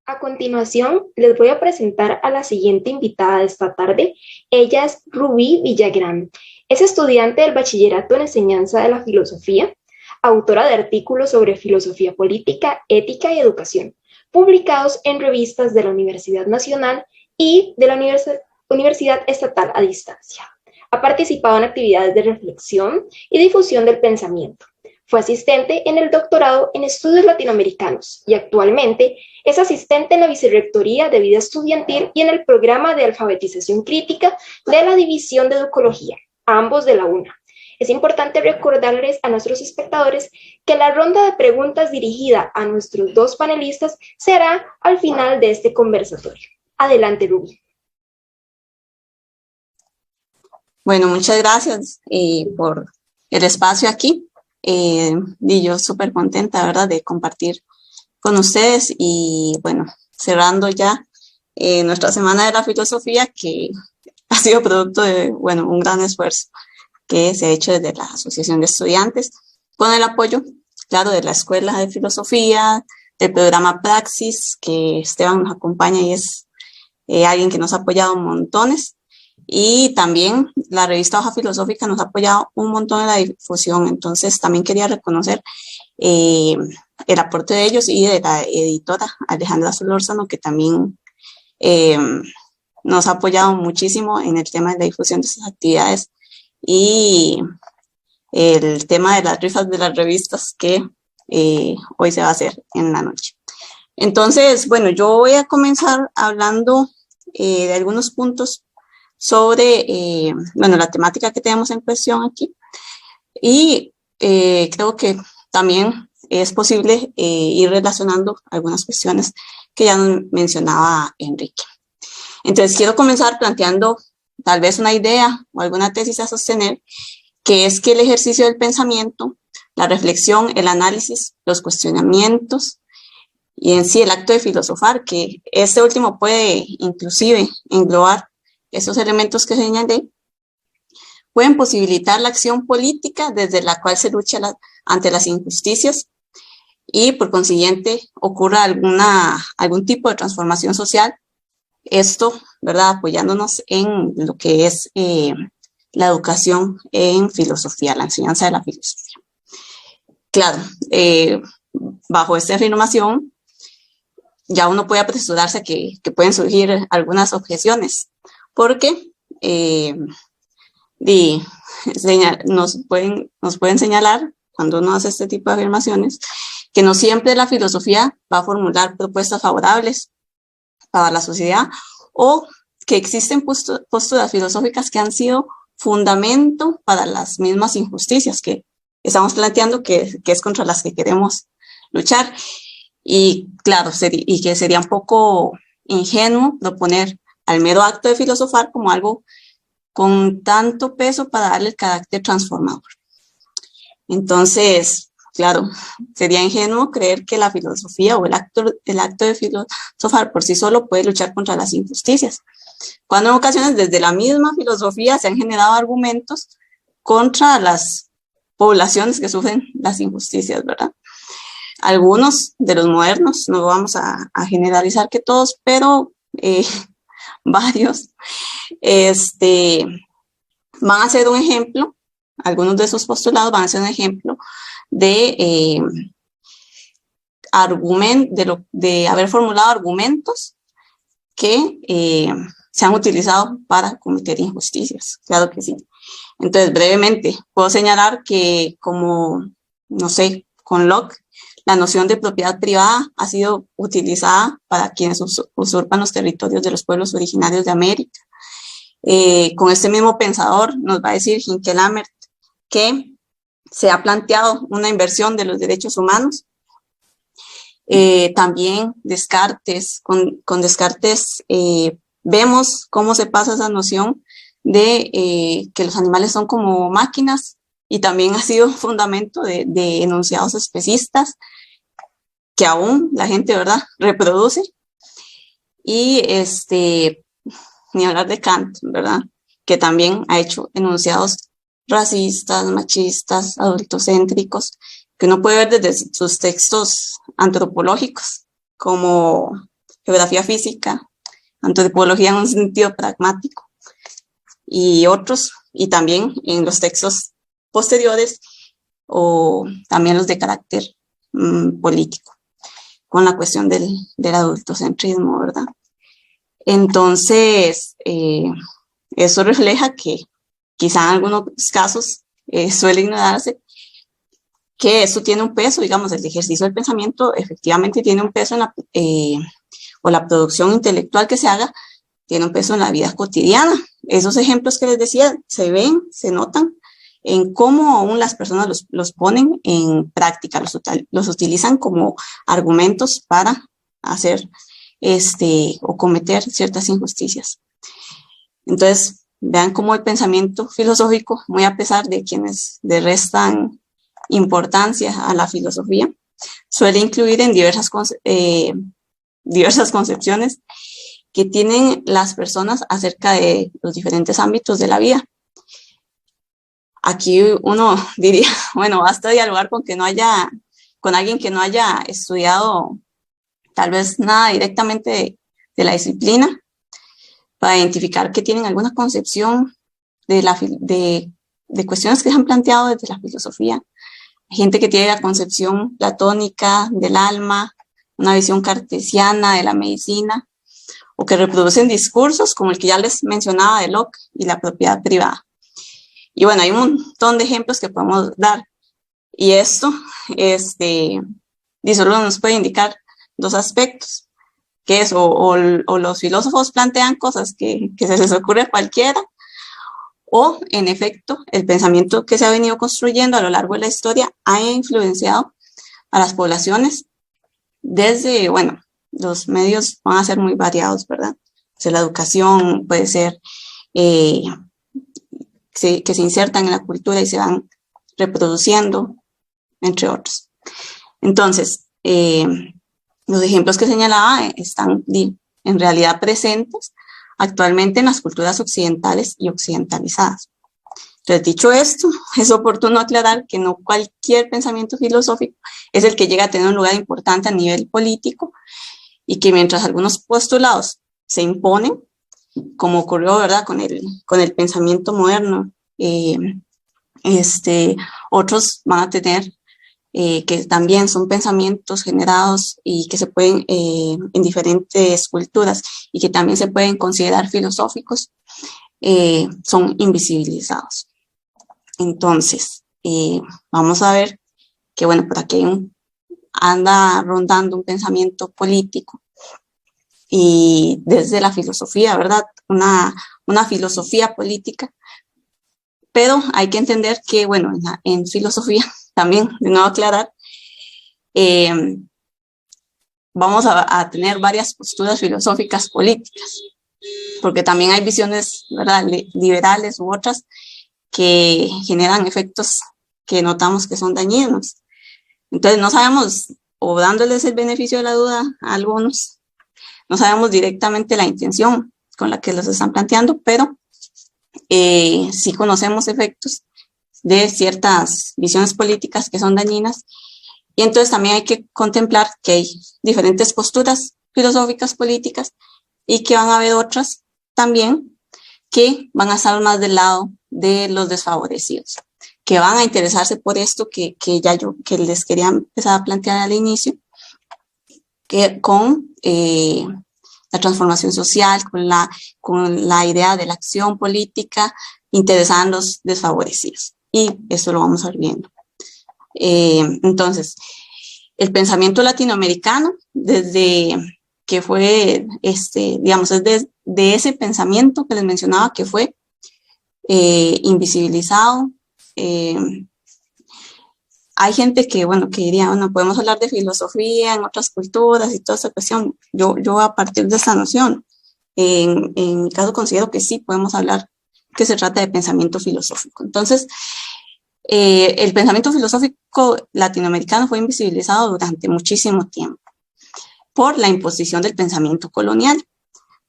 A continuación, les voy a presentar a la siguiente invitada de esta tarde. Ella es Rubí Villagrán. Es estudiante del Bachillerato en Enseñanza de la Filosofía, autora de artículos sobre filosofía política, ética y educación, publicados en revistas de la Universidad Nacional y de la Universidad Estatal a Distancia. Ha participado en actividades de reflexión y difusión del pensamiento. Fue asistente en el doctorado en estudios latinoamericanos y actualmente es asistente en la Vicerrectoría de Vida Estudiantil y en el programa de alfabetización crítica de la División de Educología, ambos de la UNA. Es importante recordarles a nuestros espectadores que la ronda de preguntas dirigida a nuestros dos panelistas será al final de este conversatorio. Adelante, Rubí. Bueno, muchas gracias por el espacio aquí. Y yo súper contenta, ¿verdad?, de compartir con ustedes y bueno, cerrando ya nuestra Semana de la Filosofía, que ha sido producto de, bueno, un gran esfuerzo que se ha hecho desde la Asociación de Estudiantes, con el apoyo, claro, de la Escuela de Filosofía, del programa Praxis, que Esteban nos acompaña y es alguien que nos ha apoyado montones. Y también la revista Hoja Filosófica nos ha apoyado un montón en la difusión. Entonces también quería reconocer el aporte de ellos y de la editora Alejandra Solórzano, que también nos ha apoyado muchísimo en el tema de la difusión de estas actividades y el tema de las rifas de las revistas que hoy se va a hacer en la noche. Entonces, bueno, yo voy a comenzar hablando de algunos puntos sobre, bueno, la temática que tenemos en cuestión aquí. Y creo que también es posible ir relacionando algunas cuestiones que ya mencionaba Enrique. Entonces, quiero comenzar planteando tal vez una idea o alguna tesis a sostener, que es que el ejercicio del pensamiento, la reflexión, el análisis, los cuestionamientos y en sí el acto de filosofar, que este último puede inclusive englobar esos elementos que señalé, pueden posibilitar la acción política desde la cual se lucha ante las injusticias y por consiguiente ocurra algún tipo de transformación social. Esto, ¿verdad?, apoyándonos en lo que es la educación en filosofía, la enseñanza de la filosofía. Claro, bajo esta afirmación ya uno puede apresurarse que pueden surgir algunas objeciones, porque nos pueden señalar, cuando uno hace este tipo de afirmaciones, que no siempre la filosofía va a formular propuestas favorables para la sociedad, o que existen posturas filosóficas que han sido fundamento para las mismas injusticias que estamos planteando, que es contra las que queremos luchar. Y claro, y que sería un poco ingenuo proponer al mero acto de filosofar como algo con tanto peso para darle el carácter transformador. Entonces, claro, sería ingenuo creer que la filosofía o el acto de filosofar por sí solo puede luchar contra las injusticias, cuando en ocasiones desde la misma filosofía se han generado argumentos contra las poblaciones que sufren las injusticias, ¿verdad? Algunos de los modernos, no vamos a generalizar que todos, pero varios, van a ser un ejemplo, algunos de esos postulados van a ser un ejemplo de haber formulado argumentos que se han utilizado para cometer injusticias, claro que sí. Entonces, brevemente, puedo señalar que como, no sé, con Locke, la noción de propiedad privada ha sido utilizada para quienes usurpan los territorios de los pueblos originarios de América. Con este mismo pensador nos va a decir Hinkelhammer que se ha planteado una inversión de los derechos humanos. También Descartes, con Descartes vemos cómo se pasa esa noción de que los animales son como máquinas, y también ha sido fundamento de enunciados especistas que aún la gente, ¿verdad?, reproduce. Y ni hablar de Kant, ¿verdad?, que también ha hecho enunciados racistas, machistas, adultocéntricos, que uno puede ver desde sus textos antropológicos, como geografía física, antropología en un sentido pragmático y otros, y también en los textos posteriores o también los de carácter político, con la cuestión del adultocentrismo, ¿verdad? Entonces, eso refleja que quizá en algunos casos suele ignorarse que eso tiene un peso, digamos, el ejercicio del pensamiento efectivamente tiene un peso en o la producción intelectual que se haga tiene un peso en la vida cotidiana. Esos ejemplos que les decía se ven, se notan en cómo aún las personas los ponen en práctica, los utilizan como argumentos para hacer o cometer ciertas injusticias. Entonces, vean cómo el pensamiento filosófico, muy a pesar de quienes le restan importancia a la filosofía, suele incluir en diversas concepciones que tienen las personas acerca de los diferentes ámbitos de la vida. Aquí uno diría, bueno, basta dialogar con alguien que no haya estudiado tal vez nada directamente de la disciplina para identificar que tienen alguna concepción de cuestiones que se han planteado desde la filosofía. Hay gente que tiene la concepción platónica del alma, una visión cartesiana de la medicina, o que reproducen discursos como el que ya les mencionaba de Locke y la propiedad privada. Y bueno, hay un montón de ejemplos que podemos dar. Y esto, solo nos puede indicar dos aspectos, que es o los filósofos plantean cosas que se les ocurre a cualquiera, o en efecto, el pensamiento que se ha venido construyendo a lo largo de la historia ha influenciado a las poblaciones desde, bueno, los medios van a ser muy variados, ¿verdad? O sea, la educación puede ser que se insertan en la cultura y se van reproduciendo, entre otros. Entonces, los ejemplos que señalaba están en realidad presentes actualmente en las culturas occidentales y occidentalizadas. Entonces, dicho esto, es oportuno aclarar que no cualquier pensamiento filosófico es el que llega a tener un lugar importante a nivel político y que mientras algunos postulados se imponen, como ocurrió, ¿verdad?, con el pensamiento moderno, otros van a tener que también son pensamientos generados y que se pueden en diferentes culturas y que también se pueden considerar filosóficos, son invisibilizados. Entonces, vamos a ver que, bueno, por aquí anda rondando un pensamiento político y desde la filosofía, ¿verdad? Una filosofía política, pero hay que entender que, bueno, en filosofía también, de nuevo aclarar, vamos a tener varias posturas filosóficas políticas, porque también hay visiones, ¿verdad?, liberales u otras que generan efectos que notamos que son dañinos. Entonces no sabemos, o dándoles el beneficio de la duda a algunos, no sabemos directamente la intención con la que los están planteando, pero sí conocemos efectos de ciertas visiones políticas que son dañinas, y entonces también hay que contemplar que hay diferentes posturas filosóficas políticas y que van a haber otras también que van a estar más del lado de los desfavorecidos, que van a interesarse por esto que les quería empezar a plantear al inicio, que con la transformación social, con la idea de la acción política, interesan los desfavorecidos. Y eso lo vamos a ir viendo. Entonces, el pensamiento latinoamericano, desde que fue, digamos, es de ese pensamiento que les mencionaba que fue invisibilizado. Hay gente que, bueno, que diría, bueno, podemos hablar de filosofía en otras culturas y toda esa cuestión. Yo a partir de esa noción, en mi caso considero que sí podemos hablar que se trata de pensamiento filosófico. Entonces, el pensamiento filosófico latinoamericano fue invisibilizado durante muchísimo tiempo por la imposición del pensamiento colonial,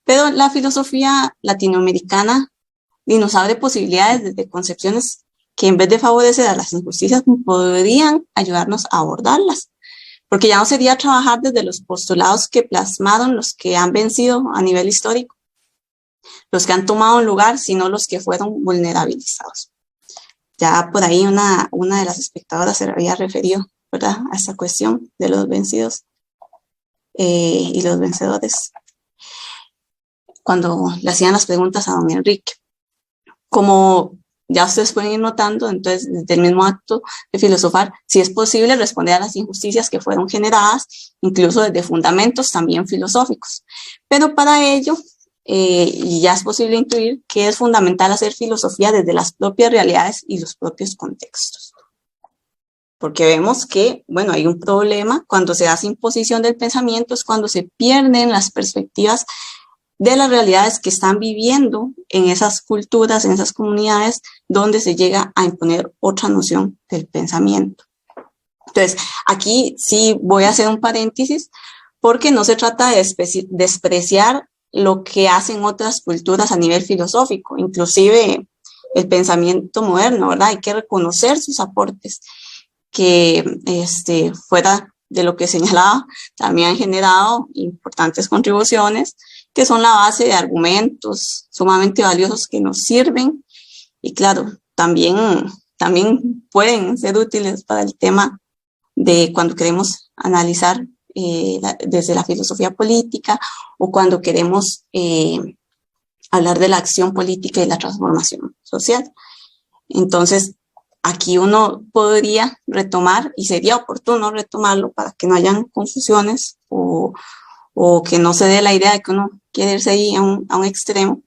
pero la filosofía latinoamericana nos abre posibilidades desde concepciones que en vez de favorecer a las injusticias podrían ayudarnos a abordarlas. porque ya no sería trabajar desde los postulados que plasmaron los que han vencido a nivel histórico, los que han tomado un lugar, sino los que fueron vulnerabilizados. Ya por ahí una de las espectadoras se había referido, ¿verdad?, a esta cuestión de los vencidos y los vencedores, cuando le hacían las preguntas a don Enrique. Como ya ustedes pueden ir notando, entonces, desde el mismo acto de filosofar, si es posible responder a las injusticias que fueron generadas, incluso desde fundamentos también filosóficos. Pero para ello, y ya es posible intuir que es fundamental hacer filosofía desde las propias realidades y los propios contextos. Porque vemos que, bueno, hay un problema cuando se hace imposición del pensamiento, es cuando se pierden las perspectivas de las realidades que están viviendo en esas culturas, en esas comunidades, donde se llega a imponer otra noción del pensamiento. Entonces, aquí sí voy a hacer un paréntesis, porque no se trata de despreciar lo que hacen otras culturas a nivel filosófico, inclusive el pensamiento moderno, ¿verdad? Hay que reconocer sus aportes, que fuera de lo que señalaba, también han generado importantes contribuciones, que son la base de argumentos sumamente valiosos que nos sirven y claro, también pueden ser útiles para el tema de cuando queremos analizar desde la filosofía política o cuando queremos hablar de la acción política y la transformación social. Entonces, aquí uno podría retomar, y sería oportuno retomarlo para que no hayan confusiones o que no se dé la idea de que uno quiere irse ahí a un extremo.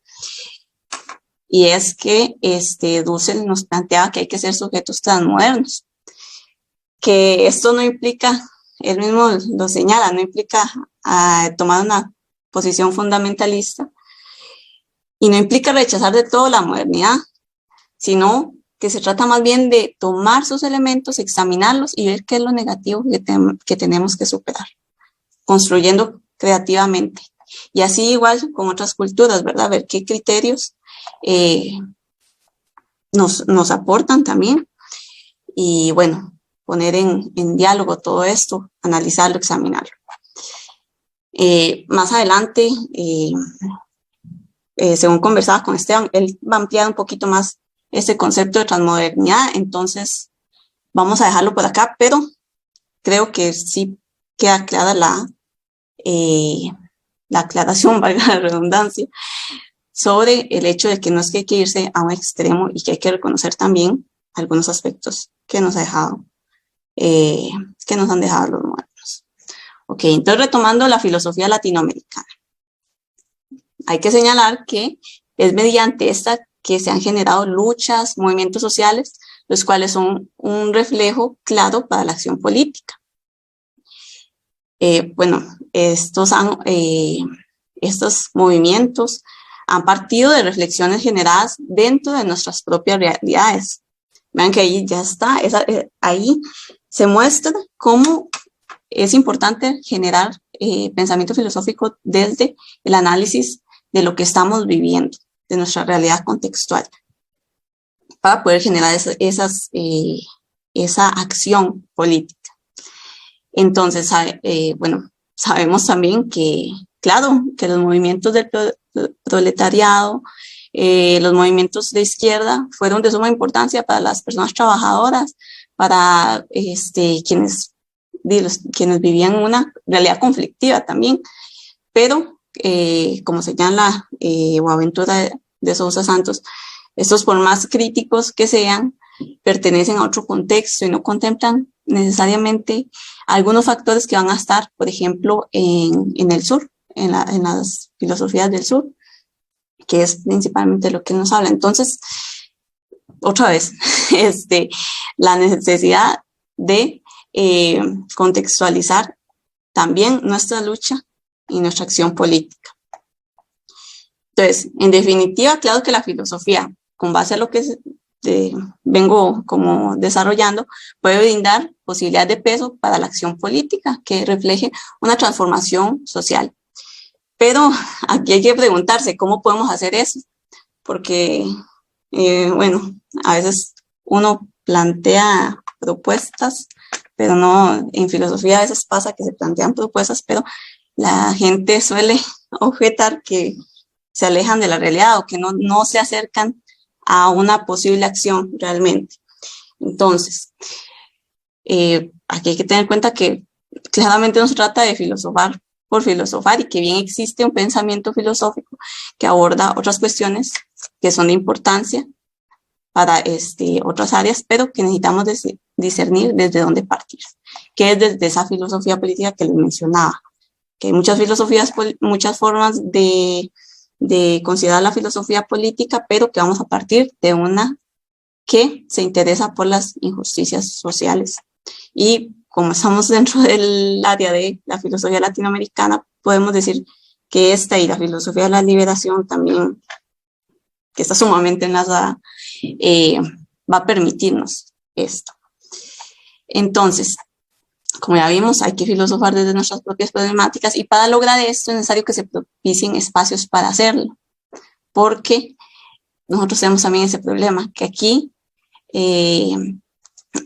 Y es que Dussel nos planteaba que hay que ser sujetos transmodernos, que esto no implica, él mismo lo señala, no implica tomar una posición fundamentalista y no implica rechazar de todo la modernidad, sino que se trata más bien de tomar sus elementos, examinarlos y ver qué es lo negativo que tenemos que superar, construyendo creativamente. Y así igual con otras culturas, ¿verdad? Ver qué criterios nos aportan también. Y bueno, poner en diálogo todo esto, analizarlo, examinarlo. Más adelante, según conversaba con Esteban, él va a ampliar un poquito más este concepto de transmodernidad, entonces vamos a dejarlo por acá, pero creo que sí queda clara la aclaración, valga la redundancia, sobre el hecho de que no es que hay que irse a un extremo y que hay que reconocer también algunos aspectos que nos ha dejado, que nos han dejado los modernos. Ok, entonces retomando la filosofía latinoamericana. Hay que señalar que es mediante esta que se han generado luchas, movimientos sociales, los cuales son un reflejo claro para la acción política. Bueno, estos movimientos han partido de reflexiones generadas dentro de nuestras propias realidades. Vean que ahí ya está, ahí se muestra cómo es importante generar pensamiento filosófico desde el análisis de lo que estamos viviendo, de nuestra realidad contextual, para poder generar esa acción política. Entonces, bueno, sabemos también que, claro, que los movimientos del proletariado, los movimientos de izquierda fueron de suma importancia para las personas trabajadoras, para quienes vivían una realidad conflictiva también, pero como señala Boaventura de Sousa Santos, estos, por más críticos que sean, pertenecen a otro contexto y no contemplan necesariamente algunos factores que van a estar, por ejemplo, en el sur, en las filosofías del sur, que es principalmente lo que nos habla. Entonces, otra vez, la necesidad de contextualizar también nuestra lucha y nuestra acción política. Entonces, en definitiva, claro que la filosofía, con base a lo que vengo como desarrollando, puede brindar posibilidades de peso para la acción política que refleje una transformación social. Pero aquí hay que preguntarse cómo podemos hacer eso, porque, bueno, a veces uno plantea propuestas pero no, en filosofía a veces pasa que se plantean propuestas, pero la gente suele objetar que se alejan de la realidad o que no se acercan a una posible acción realmente. Entonces, aquí hay que tener en cuenta que claramente no se trata de filosofar por filosofar y que bien existe un pensamiento filosófico que aborda otras cuestiones que son de importancia para otras áreas, pero que necesitamos discernir desde dónde partir, que es desde esa filosofía política que les mencionaba, que hay muchas filosofías, muchas formas de considerar la filosofía política, pero que vamos a partir de una que se interesa por las injusticias sociales. Y como estamos dentro del área de la filosofía latinoamericana, podemos decir que esta y la filosofía de la liberación también, que está sumamente enlazada, va a permitirnos esto. Entonces, como ya vimos, hay que filosofar desde nuestras propias problemáticas y para lograr esto es necesario que se propicien espacios para hacerlo, porque nosotros tenemos también ese problema, que aquí,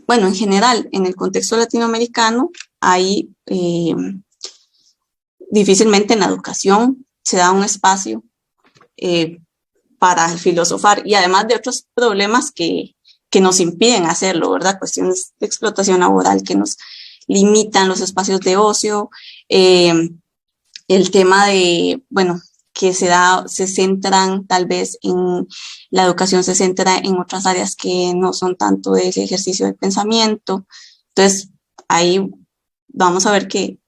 bueno, en general, en el contexto latinoamericano, hay difícilmente en la educación se da un espacio para filosofar y además de otros problemas que nos impiden hacerlo, ¿verdad? Cuestiones de explotación laboral que nos limitan los espacios de ocio, el tema de, bueno, que se centran tal vez en la educación, se centra en otras áreas que no son tanto del ejercicio del pensamiento. Entonces, ahí vamos a ver que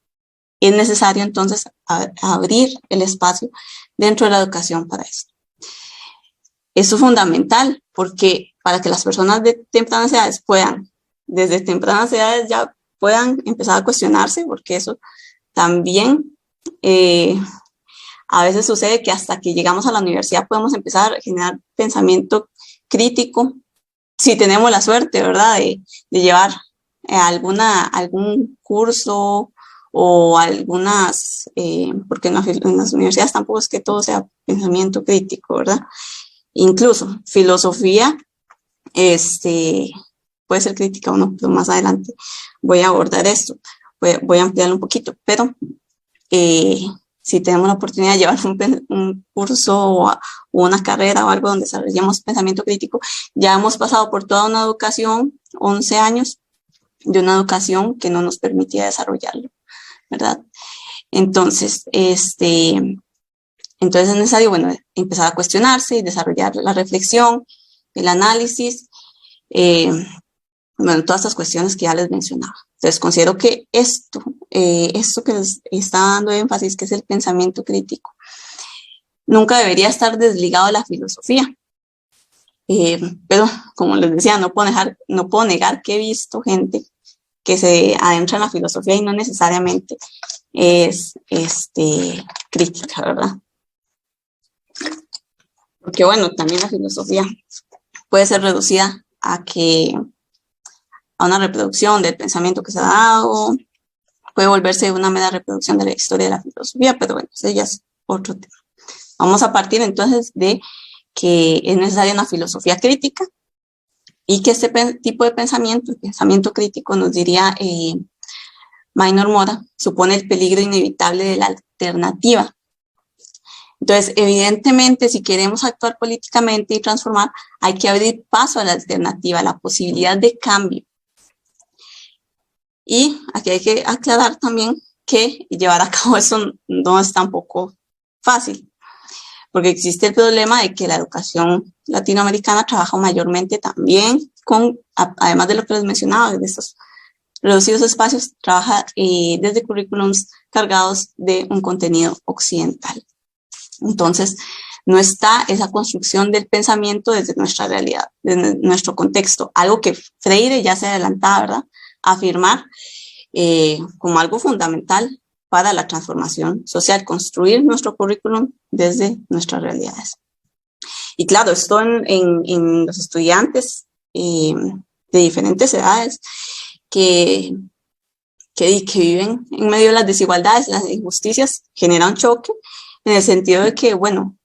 es necesario entonces abrir el espacio dentro de la educación para esto. Esto es fundamental porque para que las personas de tempranas edades puedan, desde tempranas edades ya puedan empezar a cuestionarse, porque eso también a veces sucede que hasta que llegamos a la universidad podemos empezar a generar pensamiento crítico, si tenemos la suerte, ¿verdad?, de llevar algún curso o algunas, porque en las universidades tampoco es que todo sea pensamiento crítico, ¿verdad? Incluso filosofía, puede ser crítica o no, pero más adelante voy a abordar esto, voy a ampliarlo un poquito, pero si tenemos la oportunidad de llevar un curso o una carrera o algo donde desarrollemos pensamiento crítico, ya hemos pasado por toda una educación, 11 años de una educación que no nos permitía desarrollarlo, ¿verdad? Entonces, entonces es necesario, bueno, empezar a cuestionarse y desarrollar la reflexión, el análisis, bueno, todas estas cuestiones que ya les mencionaba. Entonces, considero que esto que les está dando énfasis, que es el pensamiento crítico, nunca debería estar desligado de la filosofía. Pero, como les decía, no puedo negar que he visto gente que se adentra en la filosofía y no necesariamente es crítica, ¿verdad? Porque, bueno, también la filosofía puede ser reducida a una reproducción del pensamiento que se ha dado, puede volverse una mera reproducción de la historia de la filosofía, pero bueno, eso ya es otro tema. Vamos a partir entonces de que es necesaria una filosofía crítica y que este tipo de pensamiento, el pensamiento crítico, nos diría Maynor Mora, supone el peligro inevitable de la alternativa. Entonces, evidentemente, si queremos actuar políticamente y transformar, hay que abrir paso a la alternativa, a la posibilidad de cambio. Y aquí hay que aclarar también que llevar a cabo eso no es tampoco fácil, porque existe el problema de que la educación latinoamericana trabaja mayormente también además de lo que les mencionaba, de estos reducidos espacios, trabaja desde currículums cargados de un contenido occidental. Entonces, no está esa construcción del pensamiento desde nuestra realidad, desde nuestro contexto, algo que Freire ya se adelantaba, ¿verdad?, a afirmar como algo fundamental para la transformación social, construir nuestro currículum desde nuestras realidades. Y claro, esto en los estudiantes de diferentes edades que viven en medio de las desigualdades, las injusticias, genera un choque en el sentido de que, bueno,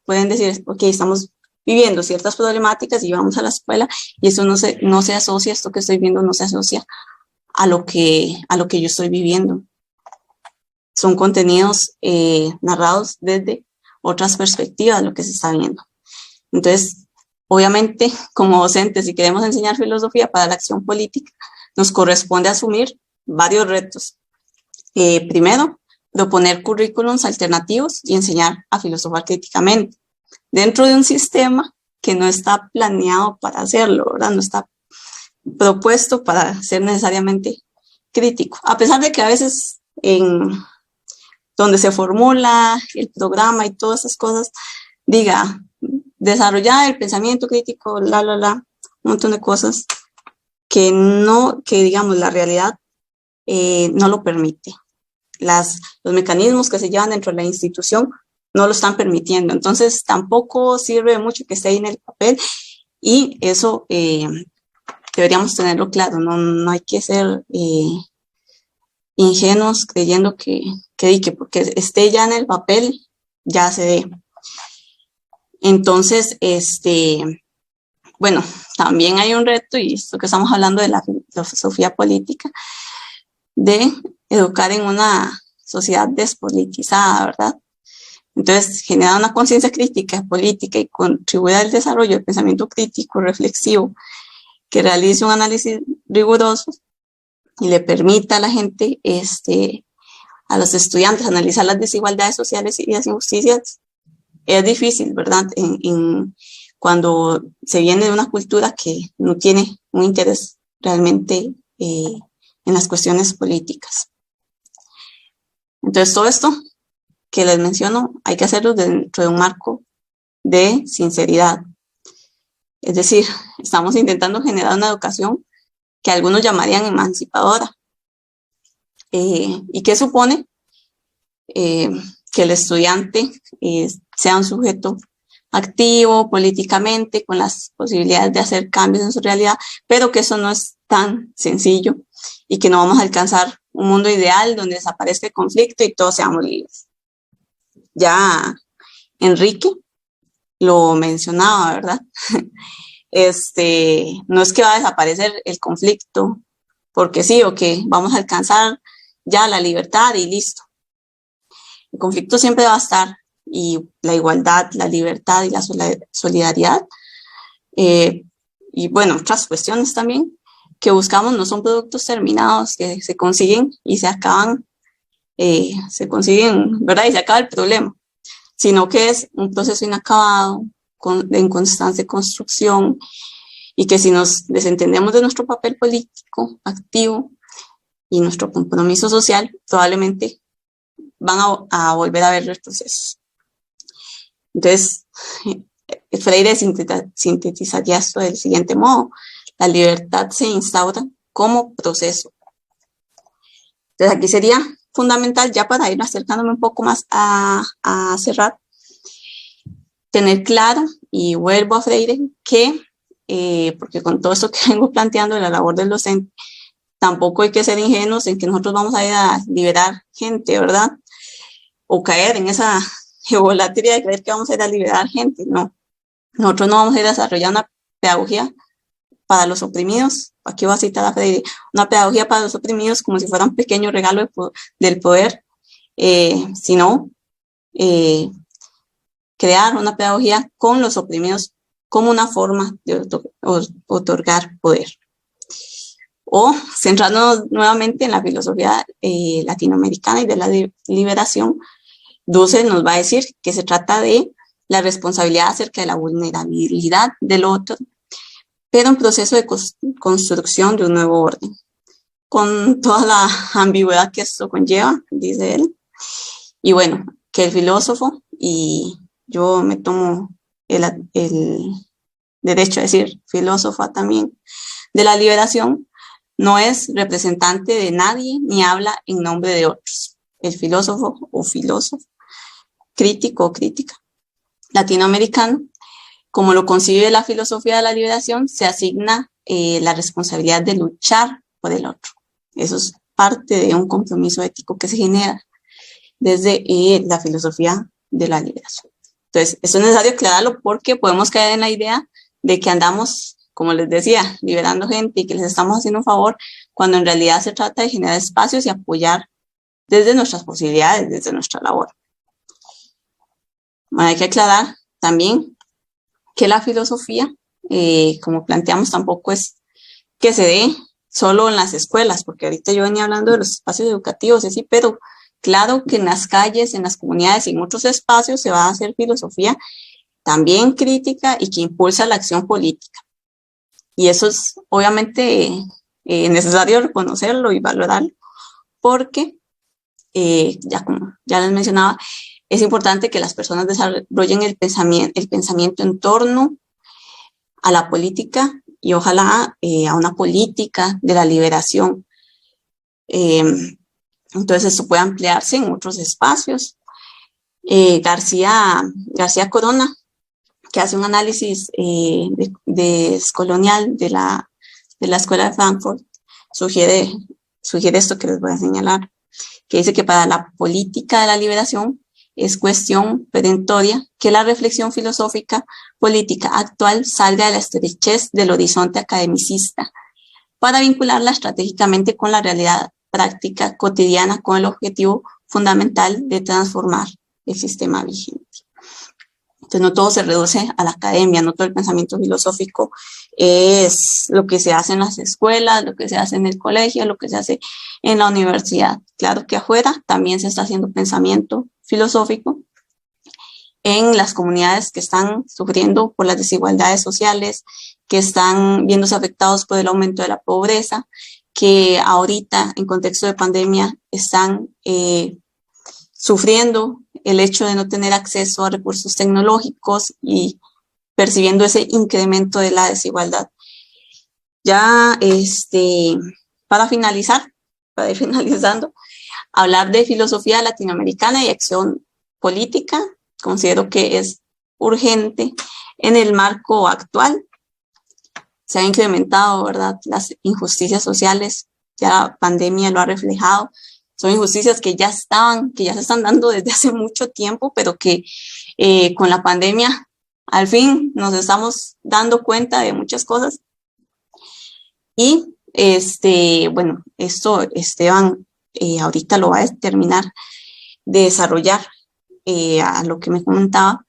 pueden decir, ok, estamos viviendo ciertas problemáticas y vamos a la escuela y eso no se asocia, esto que estoy viendo no se asocia a lo que yo estoy viviendo. Son contenidos narrados desde otras perspectivas, lo que se está viendo. Entonces, obviamente, como docentes, si queremos enseñar filosofía para la acción política, nos corresponde asumir varios retos. Primero, proponer currículums alternativos y enseñar a filosofar críticamente dentro de un sistema que no está planeado para hacerlo, ¿verdad? No está propuesto para ser necesariamente crítico, a pesar de que a veces en donde se formula el programa y todas esas cosas, diga, desarrollar el pensamiento crítico, un montón de cosas que digamos, la realidad no lo permite. Los mecanismos que se llevan dentro de la institución no lo están permitiendo. Entonces, tampoco sirve mucho que esté ahí en el papel y eso deberíamos tenerlo claro. No hay que ser ingenuos creyendo que porque esté ya en el papel, ya se dé. Entonces, bueno, también hay un reto, y esto que estamos hablando de la filosofía política, de educar en una sociedad despolitizada, ¿verdad? Entonces, generar una conciencia crítica política y contribuir al desarrollo del pensamiento crítico, reflexivo, que realice un análisis riguroso y le permita a la gente, a los estudiantes, analizar las desigualdades sociales y las injusticias, es difícil, ¿verdad? Cuando se viene de una cultura que no tiene un interés realmente en las cuestiones políticas. Entonces, todo esto que les menciono hay que hacerlo dentro de un marco de sinceridad. Es decir, estamos intentando generar una educación que algunos llamarían emancipadora. ¿Y qué supone? Que el estudiante sea un sujeto activo políticamente, con las posibilidades de hacer cambios en su realidad, pero que eso no es tan sencillo y que no vamos a alcanzar un mundo ideal donde desaparezca el conflicto y todos seamos libres. Ya Enrique lo mencionaba, ¿verdad? No es que va a desaparecer el conflicto porque sí, o que vamos a alcanzar ya la libertad y listo. El conflicto siempre va a estar, y la igualdad, la libertad y la solidaridad, y bueno, otras cuestiones también que buscamos no son productos terminados que se consiguen y se acaban, ¿verdad? Y se acaba el problema, sino que es un proceso inacabado, en constante construcción, y que si nos desentendemos de nuestro papel político activo y nuestro compromiso social, probablemente van a volver a ver retrocesos. Entonces, Freire sintetizaría esto del siguiente modo: la libertad se instaura como proceso. Entonces, aquí sería fundamental, ya para ir acercándome un poco más a cerrar, tener claro, y vuelvo a Freire, que, porque con todo esto que vengo planteando de la labor del docente, tampoco hay que ser ingenuos en que nosotros vamos a ir a liberar gente, ¿verdad? O caer en esa egolatría de creer que vamos a ir a liberar gente. No, nosotros no vamos a ir a desarrollar una pedagogía para los oprimidos. Aquí voy a citar a Freire: una pedagogía para los oprimidos como si fuera un pequeño regalo del poder, sino crear una pedagogía con los oprimidos como una forma de otorgar poder. O centrarnos nuevamente en la filosofía latinoamericana y de la liberación. Dussel nos va a decir que se trata de la responsabilidad acerca de la vulnerabilidad del otro, pero un proceso de construcción de un nuevo orden, con toda la ambigüedad que esto conlleva, dice él. Y bueno, que el filósofo, y yo me tomo el derecho a decir filósofa también, de la liberación, no es representante de nadie ni habla en nombre de otros. El filósofo o filósofo, crítico o crítica latinoamericano, como lo concibe la filosofía de la liberación, se asigna la responsabilidad de luchar por el otro. Eso es parte de un compromiso ético que se genera desde la filosofía de la liberación. Entonces, esto es necesario aclararlo porque podemos caer en la idea de que andamos, como les decía, liberando gente y que les estamos haciendo un favor, cuando en realidad se trata de generar espacios y apoyar desde nuestras posibilidades, desde nuestra labor. Bueno, hay que aclarar también que la filosofía, como planteamos, tampoco es que se dé solo en las escuelas, porque ahorita yo venía hablando de los espacios educativos y así, pero claro que en las calles, en las comunidades y en otros espacios se va a hacer filosofía también crítica y que impulsa la acción política. Y eso es obviamente necesario reconocerlo y valorarlo, porque como ya les mencionaba, es importante que las personas desarrollen el pensamiento en torno a la política y ojalá a una política de la liberación. Entonces eso puede ampliarse en otros espacios. García Corona, que hace un análisis descolonial de la Escuela de Frankfurt, sugiere esto que les voy a señalar, que dice que para la política de la liberación es cuestión perentoria que la reflexión filosófica política actual salga de la estrechez del horizonte academicista para vincularla estratégicamente con la realidad práctica cotidiana con el objetivo fundamental de transformar el sistema vigente. Entonces no todo se reduce a la academia, no todo el pensamiento filosófico es lo que se hace en las escuelas, lo que se hace en el colegio, lo que se hace en la universidad. Claro que afuera también se está haciendo pensamiento filosófico en las comunidades que están sufriendo por las desigualdades sociales, que están viéndose afectados por el aumento de la pobreza, que ahorita en contexto de pandemia están sufriendo el hecho de no tener acceso a recursos tecnológicos y percibiendo ese incremento de la desigualdad. Ya para ir finalizando, hablar de filosofía latinoamericana y acción política, considero que es urgente en el marco actual. Se han incrementado, ¿verdad?, las injusticias sociales, ya la pandemia lo ha reflejado. Son injusticias que ya se están dando desde hace mucho tiempo, pero que con la pandemia al fin nos estamos dando cuenta de muchas cosas. Y bueno, esto Esteban ahorita lo va a terminar de desarrollar a lo que me comentaba.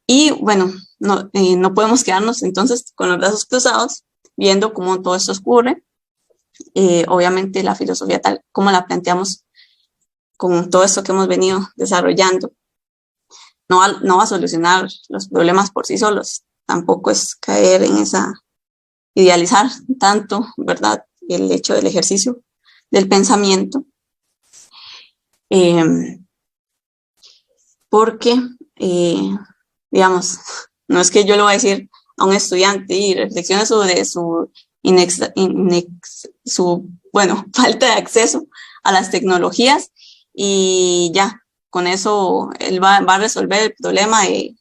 Y bueno, no podemos quedarnos entonces con los brazos cruzados viendo cómo todo esto ocurre. Obviamente la filosofía tal como la planteamos con todo esto que hemos venido desarrollando no va a solucionar los problemas por sí solos. Tampoco es caer en idealizar tanto, ¿verdad?, el hecho del ejercicio del pensamiento, porque digamos, no es que yo le voy a decir a un estudiante y reflexione sobre su falta de acceso a las tecnologías y ya, con eso él va a resolver el problema de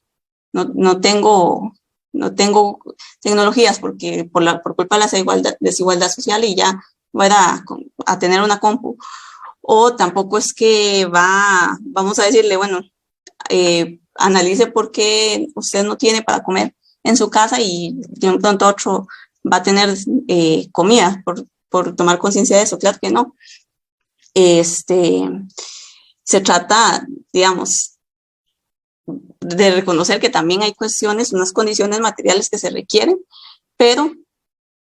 no tengo tecnologías porque por culpa de la desigualdad social y ya va a tener una compu. O tampoco es que vamos a decirle, bueno, analice por qué usted no tiene para comer en su casa y de un pronto a otro va a tener comida por tomar conciencia de eso. Claro que no. Se trata, digamos, de reconocer que también hay unas condiciones materiales que se requieren, pero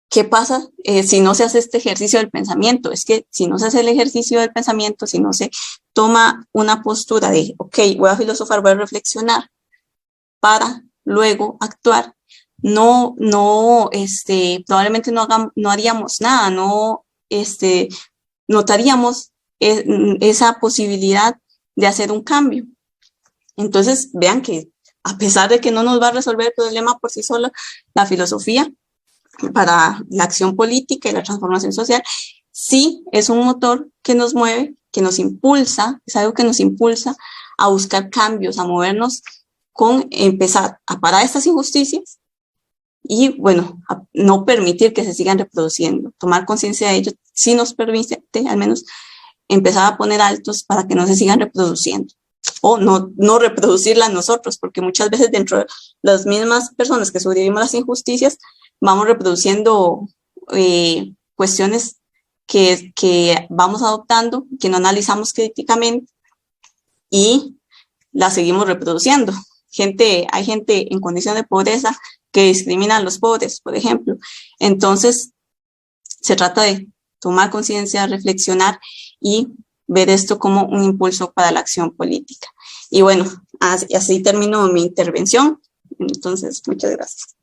¿qué pasa si no se hace este ejercicio del pensamiento? Es que si no se hace el ejercicio del pensamiento, si no se toma una postura de, ok, voy a filosofar, voy a reflexionar para luego actuar, probablemente no haríamos nada, notaríamos esa posibilidad de hacer un cambio. Entonces, vean que a pesar de que no nos va a resolver el problema por sí sola, la filosofía para la acción política y la transformación social sí es un motor que nos mueve, que nos impulsa, es algo que nos impulsa a buscar cambios, a movernos con empezar a parar estas injusticias y, bueno, a no permitir que se sigan reproduciendo. Tomar conciencia de ello sí nos permite al menos empezar a poner altos para que no se sigan reproduciendo. o no reproducirla nosotros, porque muchas veces dentro de las mismas personas que sobrevivimos las injusticias, vamos reproduciendo cuestiones que vamos adoptando, que no analizamos críticamente y las seguimos reproduciendo. Hay gente en condición de pobreza que discrimina a los pobres, por ejemplo. Entonces, se trata de tomar conciencia, reflexionar y ver esto como un impulso para la acción política. Y bueno, así termino mi intervención. Entonces, muchas gracias.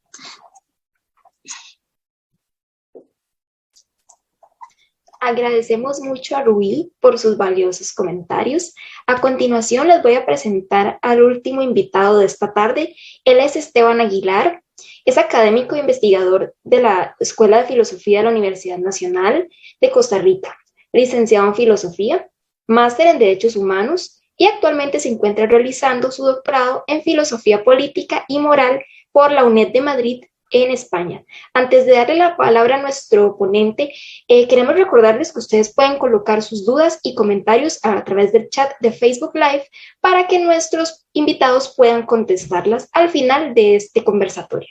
Agradecemos mucho a Rubí por sus valiosos comentarios. A continuación les voy a presentar al último invitado de esta tarde. Él es Esteban Aguilar, es académico e investigador de la Escuela de Filosofía de la Universidad Nacional de Costa Rica, licenciado en Filosofía, máster en Derechos Humanos y actualmente se encuentra realizando su doctorado en Filosofía Política y Moral por la UNED de Madrid en España. Antes de darle la palabra a nuestro ponente, queremos recordarles que ustedes pueden colocar sus dudas y comentarios a través del chat de Facebook Live para que nuestros invitados puedan contestarlas al final de este conversatorio.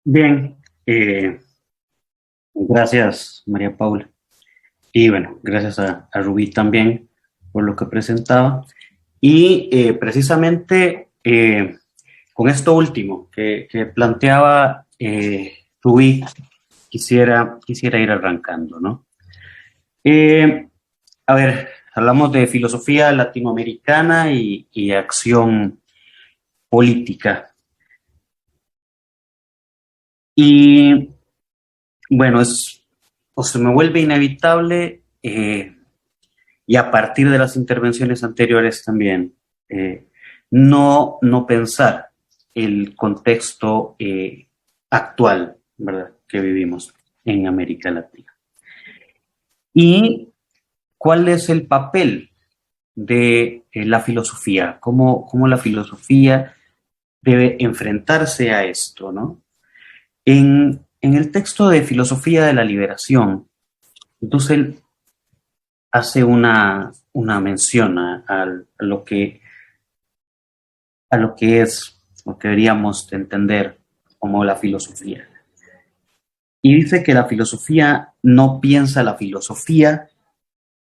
Bien, gracias María Paula. Y bueno, gracias a Rubí también por lo que presentaba. Y precisamente con esto último que planteaba Rubí, quisiera ir arrancando, ¿no? A ver, hablamos de filosofía latinoamericana y acción política. Y bueno, se me vuelve inevitable, y a partir de las intervenciones anteriores también, no pensar el contexto actual, ¿verdad?, que vivimos en América Latina. ¿Y cuál es el papel de la filosofía? ¿Cómo la filosofía debe enfrentarse a esto, ¿no? En el texto de Filosofía de la Liberación, entonces hace una mención a lo que es, lo que deberíamos entender como la filosofía. Y dice que la filosofía no piensa la filosofía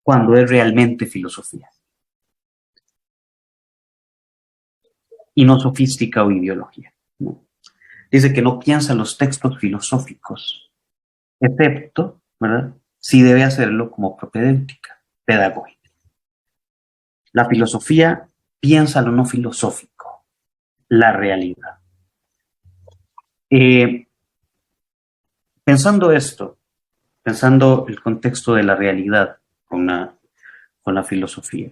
cuando es realmente filosofía. Y no sofística o ideología, ¿no? Dice que no piensa los textos filosóficos, excepto, ¿verdad?, si debe hacerlo como propedéutica, pedagógica. La filosofía piensa lo no filosófico, la realidad. Pensando esto, pensando el contexto de la realidad con la filosofía,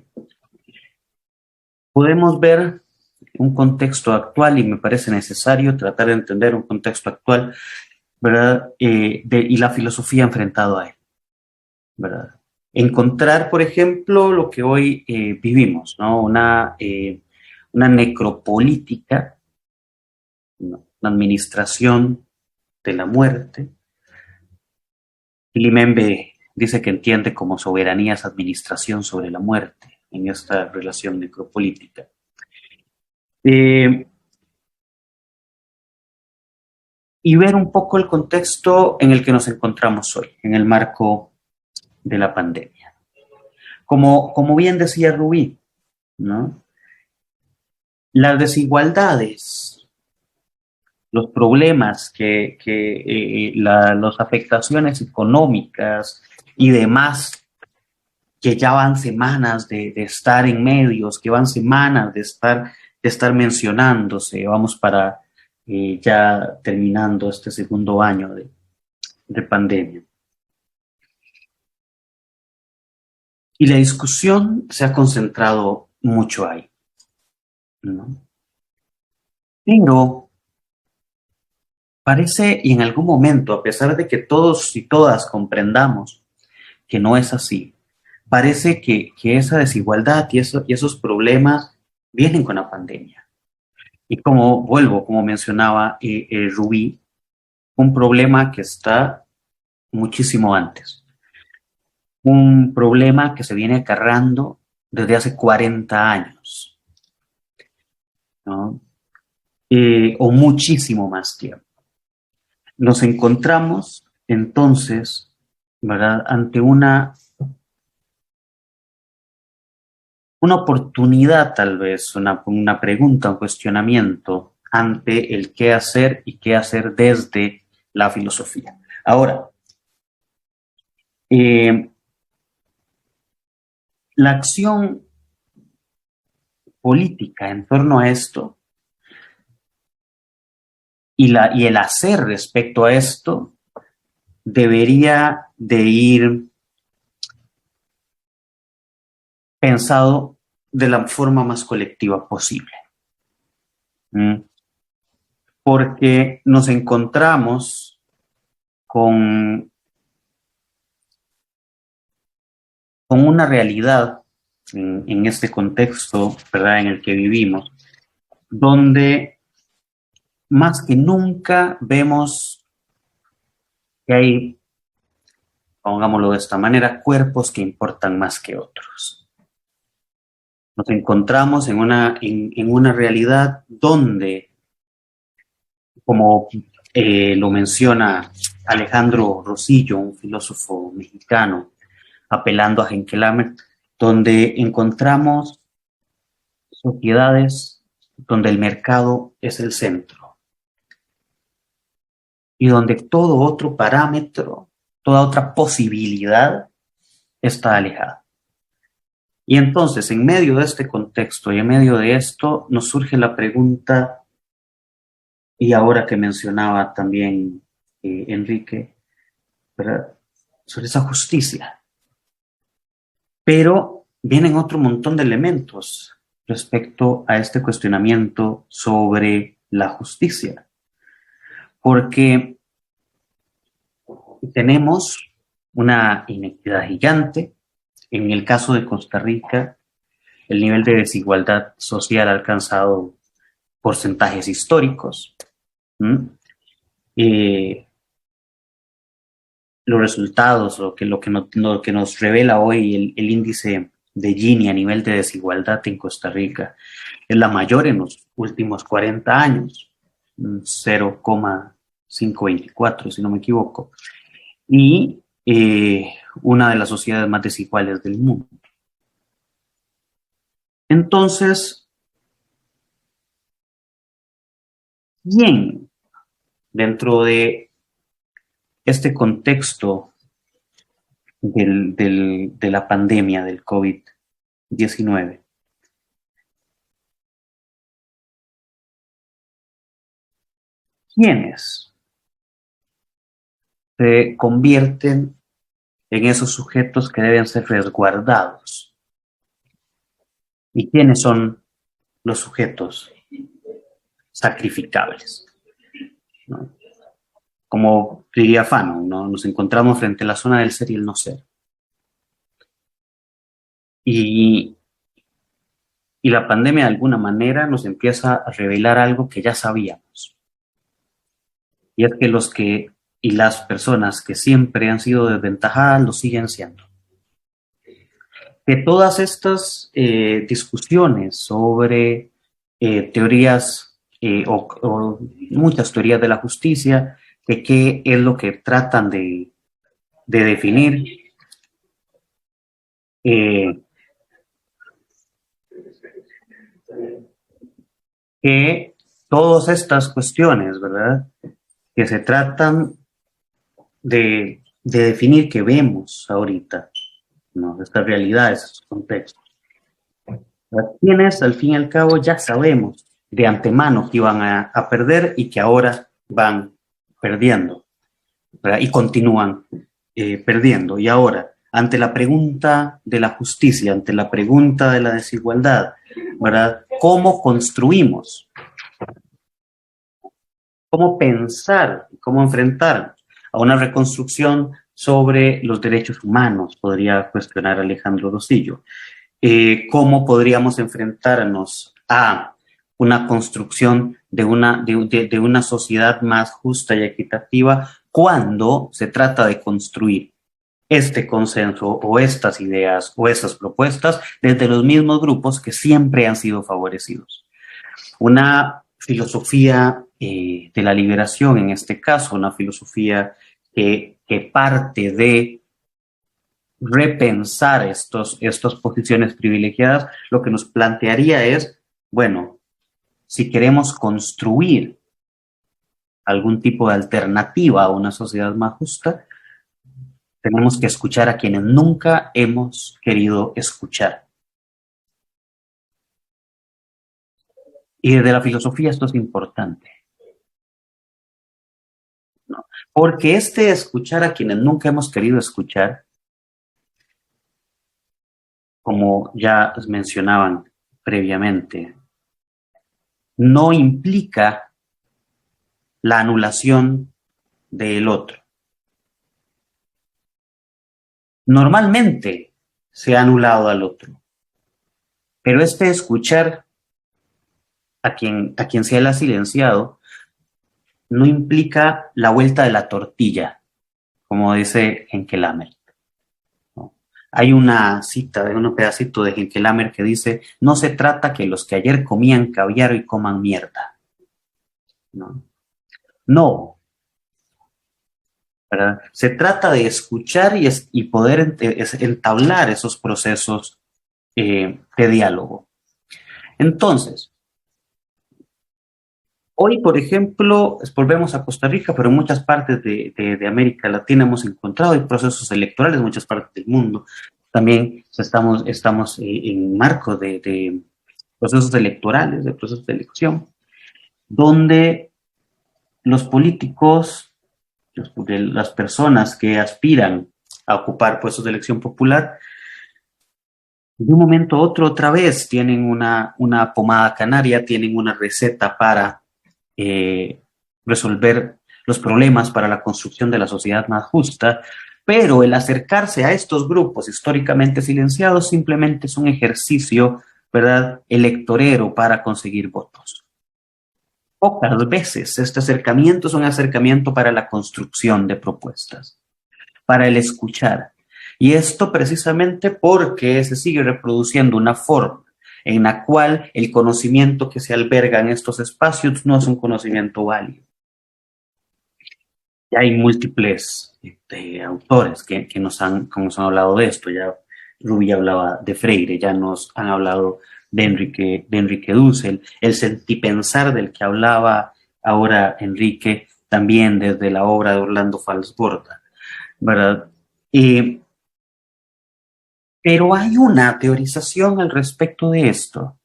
podemos ver un contexto actual, y me parece necesario tratar de entender un contexto actual, ¿verdad?, y la filosofía enfrentado a él, ¿verdad? Encontrar, por ejemplo, lo que hoy vivimos, ¿no? Una necropolítica, una administración de la muerte. Limembe dice que entiende como soberanía esa administración sobre la muerte en esta relación necropolítica. Y ver un poco el contexto en el que nos encontramos hoy, en el marco de la pandemia. Como bien decía Rubí, ¿no?, las desigualdades, los problemas las afectaciones económicas y demás, que ya van semanas de estar en medios, que van semanas de estar mencionándose, vamos para ya terminando este segundo año de pandemia. Y la discusión se ha concentrado mucho ahí, ¿no? Pero parece, y en algún momento, a pesar de que todos y todas comprendamos que no es así, parece que esa desigualdad y esos problemas vienen con la pandemia. Y como mencionaba Rubí, un problema que está muchísimo antes. un problema que se viene acarreando desde hace 40 años, ¿no? O muchísimo más tiempo. Nos encontramos entonces, ¿verdad?, ante una oportunidad, tal vez, una pregunta, un cuestionamiento ante el qué hacer y qué hacer desde la filosofía. Ahora, la acción política en torno a esto y el hacer respecto a esto debería de ir pensado de la forma más colectiva posible. Porque nos encontramos con una realidad en este contexto, ¿verdad?, en el que vivimos, donde más que nunca vemos que hay, pongámoslo de esta manera, cuerpos que importan más que otros. Nos encontramos en una realidad donde, como lo menciona Alejandro Rosillo, un filósofo mexicano, apelando a Henke Lammert, donde encontramos sociedades donde el mercado es el centro y donde todo otro parámetro, toda otra posibilidad está alejada. Y entonces, en medio de este contexto y en medio de esto, nos surge la pregunta, y ahora que mencionaba también Enrique, ¿verdad?, sobre esa justicia. Pero vienen otro montón de elementos respecto a este cuestionamiento sobre la justicia. Porque tenemos una inequidad gigante. En el caso de Costa Rica, el nivel de desigualdad social ha alcanzado porcentajes históricos. Los resultados, lo que nos revela hoy el índice de Gini a nivel de desigualdad en Costa Rica es la mayor en los últimos 40 años, 0,524, si no me equivoco, y una de las sociedades más desiguales del mundo. Entonces, ¿quién dentro de este contexto de la pandemia del COVID-19 quiénes se convierten en esos sujetos que deben ser resguardados? ¿Y quiénes son los sujetos sacrificables? ¿No? Como diría Fanon, ¿no?, nos encontramos frente a la zona del ser y el no ser. Y la pandemia de alguna manera nos empieza a revelar algo que ya sabíamos. Y es que las personas que siempre han sido desventajadas lo siguen siendo. Que todas estas discusiones sobre teorías o muchas teorías de la justicia, que qué es lo que tratan de definir, que todas estas cuestiones, ¿verdad?, que se tratan de definir, que vemos ahorita, ¿no?, estas realidades, estos contextos, quienes al fin y al cabo ya sabemos de antemano que iban a perder y que ahora van perdiendo, ¿verdad?, y continúan perdiendo. Y ahora, ante la pregunta de la justicia, ante la pregunta de la desigualdad, ¿verdad?, ¿cómo construimos? ¿Cómo pensar? ¿Cómo enfrentar a una reconstrucción sobre los derechos humanos? Podría cuestionar Alejandro Rosillo. ¿Cómo podríamos enfrentarnos a una construcción de una sociedad más justa y equitativa cuando se trata de construir este consenso o estas ideas o estas propuestas desde los mismos grupos que siempre han sido favorecidos. Una filosofía de la liberación, en este caso, una filosofía que parte de repensar estas posiciones privilegiadas, lo que nos plantearía es, bueno, si queremos construir algún tipo de alternativa a una sociedad más justa, tenemos que escuchar a quienes nunca hemos querido escuchar. Y desde la filosofía esto es importante, ¿no? Porque escuchar a quienes nunca hemos querido escuchar, como ya mencionaban previamente, no implica la anulación del otro. Normalmente se ha anulado al otro, pero escuchar a quien se le ha silenciado no implica la vuelta de la tortilla, como dice Henke Lammer, ¿no? Hay una cita de un pedacito de Henke Lammer que dice: no se trata que los que ayer comían caviar hoy coman mierda, ¿no? No, ¿verdad? Se trata de escuchar y poder entablar esos procesos de diálogo. Entonces, hoy, por ejemplo, volvemos a Costa Rica, pero en muchas partes de América Latina hemos encontrado hay procesos electorales, en muchas partes del mundo. También estamos en marco de procesos electorales, de procesos de elección, donde los políticos, las personas que aspiran a ocupar puestos de elección popular, de un momento a otro otra vez tienen una pomada canaria, tienen una receta para resolver los problemas, para la construcción de la sociedad más justa, pero el acercarse a estos grupos históricamente silenciados simplemente es un ejercicio, ¿verdad?, electorero para conseguir votos. Pocas veces este acercamiento es un acercamiento para la construcción de propuestas, para el escuchar. Y esto precisamente porque se sigue reproduciendo una forma en la cual el conocimiento que se alberga en estos espacios no es un conocimiento válido. Ya hay múltiples autores que nos han hablado de esto. Ya Rubí hablaba de Freire, ya nos han hablado de Enrique Dussel, el sentipensar del que hablaba ahora Enrique, también desde la obra de Orlando Falsborda, ¿verdad? Pero hay una teorización al respecto de esto.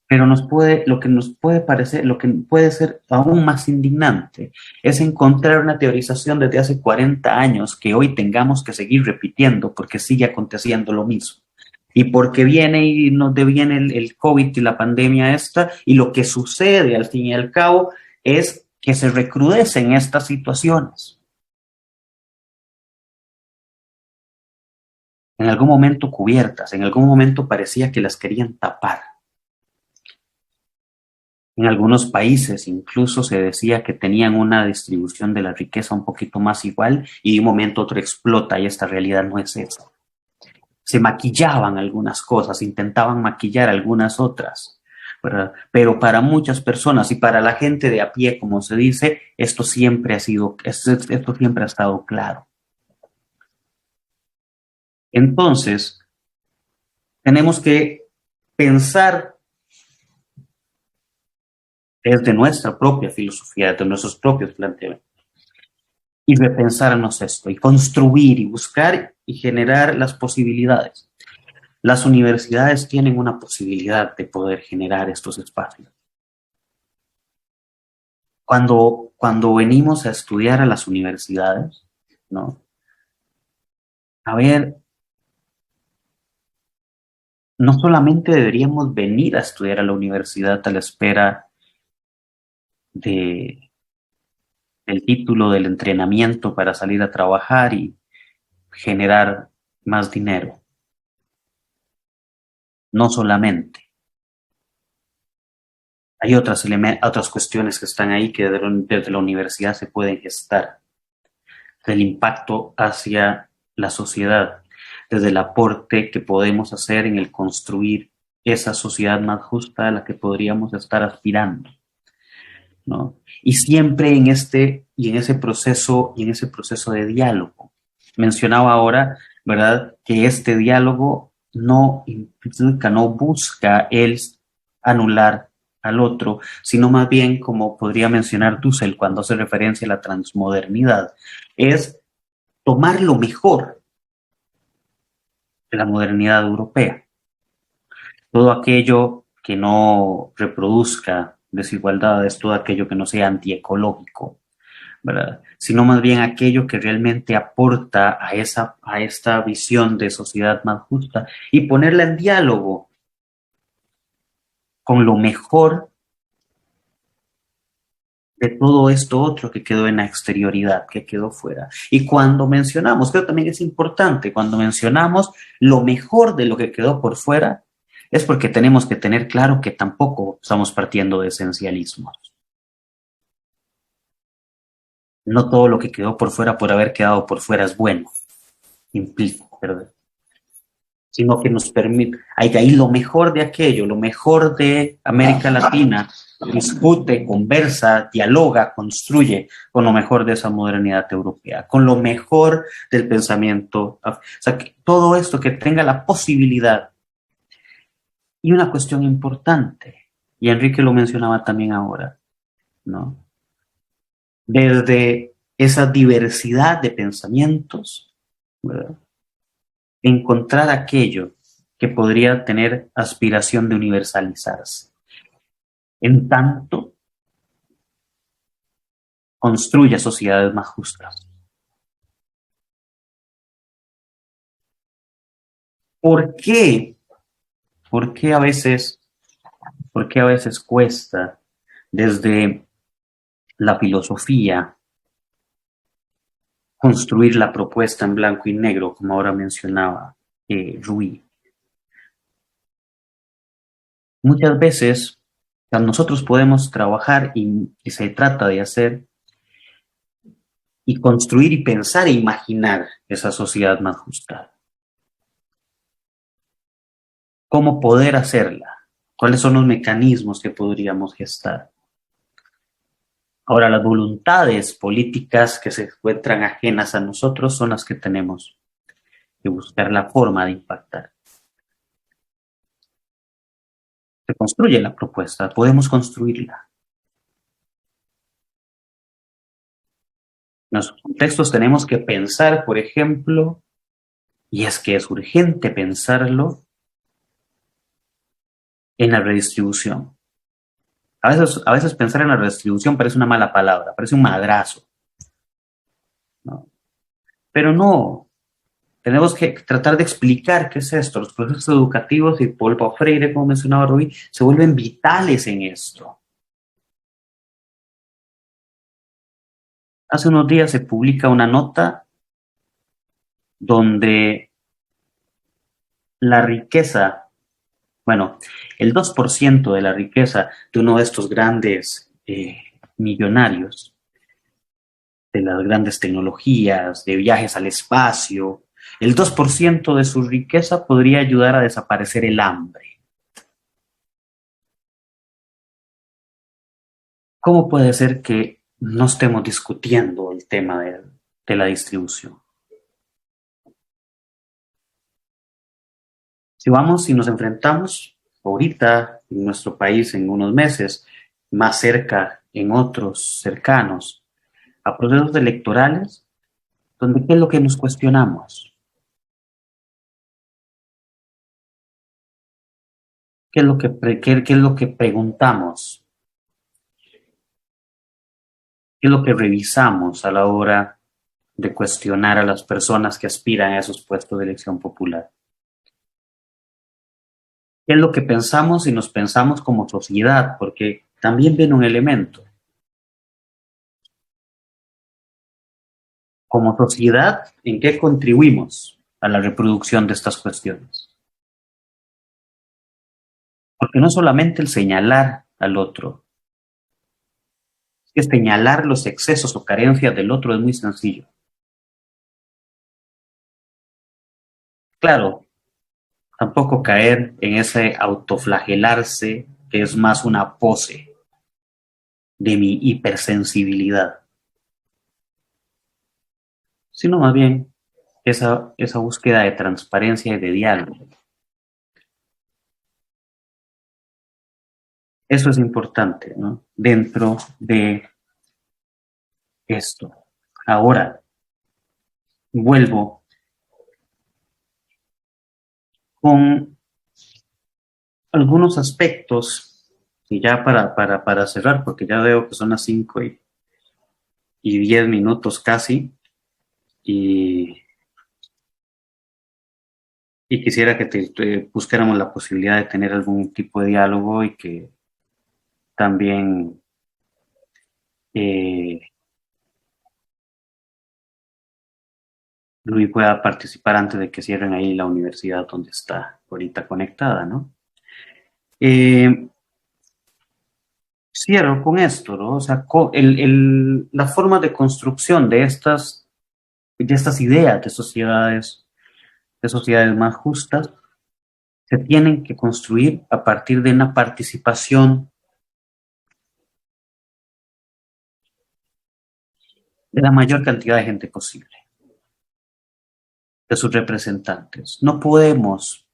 Pero lo que nos puede parecer, lo que puede ser aún más indignante, es encontrar una teorización desde hace 40 años que hoy tengamos que seguir repitiendo porque sigue aconteciendo lo mismo. Y porque viene y nos deviene el COVID y la pandemia esta, y lo que sucede al fin y al cabo es que se recrudecen estas situaciones. En algún momento cubiertas, en algún momento parecía que las querían tapar. En algunos países incluso se decía que tenían una distribución de la riqueza un poquito más igual y de un momento a otro explota y esta realidad no es eso. Se maquillaban algunas cosas, intentaban maquillar algunas otras, ¿verdad? Pero para muchas personas y para la gente de a pie, como se dice, esto siempre ha estado claro. Entonces, tenemos que pensar desde nuestra propia filosofía, desde nuestros propios planteamientos, y repensarnos esto, y construir, y buscar, y generar las posibilidades. Las universidades tienen una posibilidad de poder generar estos espacios. Cuando venimos a estudiar a las universidades, ¿no? A ver, no solamente deberíamos venir a estudiar a la universidad a la espera del título del entrenamiento para salir a trabajar y generar más dinero. No solamente. Hay otras cuestiones que están ahí que desde la universidad se pueden gestar. del impacto hacia la sociedad, desde el aporte que podemos hacer en el construir esa sociedad más justa a la que podríamos estar aspirando, ¿no? Y siempre en ese proceso de diálogo. Mencionaba ahora, ¿verdad?, que este diálogo no implica, no busca el anular al otro, sino más bien, como podría mencionar Dussel cuando hace referencia a la transmodernidad, es tomar lo mejor de la modernidad europea. Todo aquello que no reproduzca desigualdades, todo aquello que no sea antiecológico, ¿verdad?, sino más bien aquello que realmente aporta a esta visión de sociedad más justa y ponerla en diálogo con lo mejor de todo esto otro que quedó en la exterioridad, que quedó fuera. Y cuando mencionamos, creo también es importante, cuando mencionamos lo mejor de lo que quedó por fuera, es porque tenemos que tener claro que tampoco estamos partiendo de esencialismos. No todo lo que quedó por fuera por haber quedado por fuera es bueno, implica, ¿verdad?, sino que nos permite, hay que ahí lo mejor de aquello, lo mejor de América Latina, discute, conversa, dialoga, construye con lo mejor de esa modernidad europea, con lo mejor del pensamiento. O sea, que todo esto que tenga la posibilidad. Y una cuestión importante, y Enrique lo mencionaba también ahora, ¿no?, desde esa diversidad de pensamientos, ¿verdad?, encontrar aquello que podría tener aspiración de universalizarse. En tanto, construya sociedades más justas. ¿Por qué? ¿Por qué a veces cuesta desde la filosofía construir la propuesta en blanco y negro, como ahora mencionaba Rui? Muchas veces nosotros podemos trabajar y se trata de hacer y construir y pensar e imaginar esa sociedad más justa. ¿Cómo poder hacerla? ¿Cuáles son los mecanismos que podríamos gestar? Ahora, las voluntades políticas que se encuentran ajenas a nosotros son las que tenemos que buscar la forma de impactar. Se construye la propuesta, podemos construirla. En los contextos tenemos que pensar, por ejemplo, y es que es urgente pensarlo, en la redistribución. A veces pensar en la redistribución parece una mala palabra, parece un madrazo, ¿no? Pero no, tenemos que tratar de explicar qué es esto. Los procesos educativos, y Paulo Freire, como mencionaba Rui, se vuelven vitales en esto. Hace unos días se publica una nota donde la riqueza, bueno, el 2% de la riqueza de uno de estos grandes millonarios, de las grandes tecnologías, de viajes al espacio, el 2% de su riqueza podría ayudar a desaparecer el hambre. ¿Cómo puede ser que no estemos discutiendo el tema de la distribución? Si nos enfrentamos ahorita en nuestro país, en unos meses, más cerca en otros cercanos, a procesos electorales, donde ¿qué es lo que nos cuestionamos? ¿Qué es lo que preguntamos? ¿Qué es lo que revisamos a la hora de cuestionar a las personas que aspiran a esos puestos de elección popular? ¿Qué es lo que pensamos y nos pensamos como sociedad? Porque también viene un elemento. Como sociedad, ¿en qué contribuimos a la reproducción de estas cuestiones? Porque no solamente el señalar al otro, es que señalar los excesos o carencias del otro es muy sencillo. claro, tampoco caer en ese autoflagelarse que es más una pose de mi hipersensibilidad, sino más bien esa búsqueda de transparencia y de diálogo. Eso es importante, ¿no? Dentro de esto. Ahora, vuelvo con algunos aspectos, y ya para cerrar, porque ya veo que son las 5:10 casi, y, y quisiera que buscáramos la posibilidad de tener algún tipo de diálogo y que también eh, Luis pueda participar antes de que cierren ahí la universidad donde está ahorita conectada, ¿no? Eh, Cierro con esto, ¿no? O sea, la forma de construcción de estas ideas de sociedades más justas, se tienen que construir a partir de una participación de la mayor cantidad de gente posible, de sus representantes. No podemos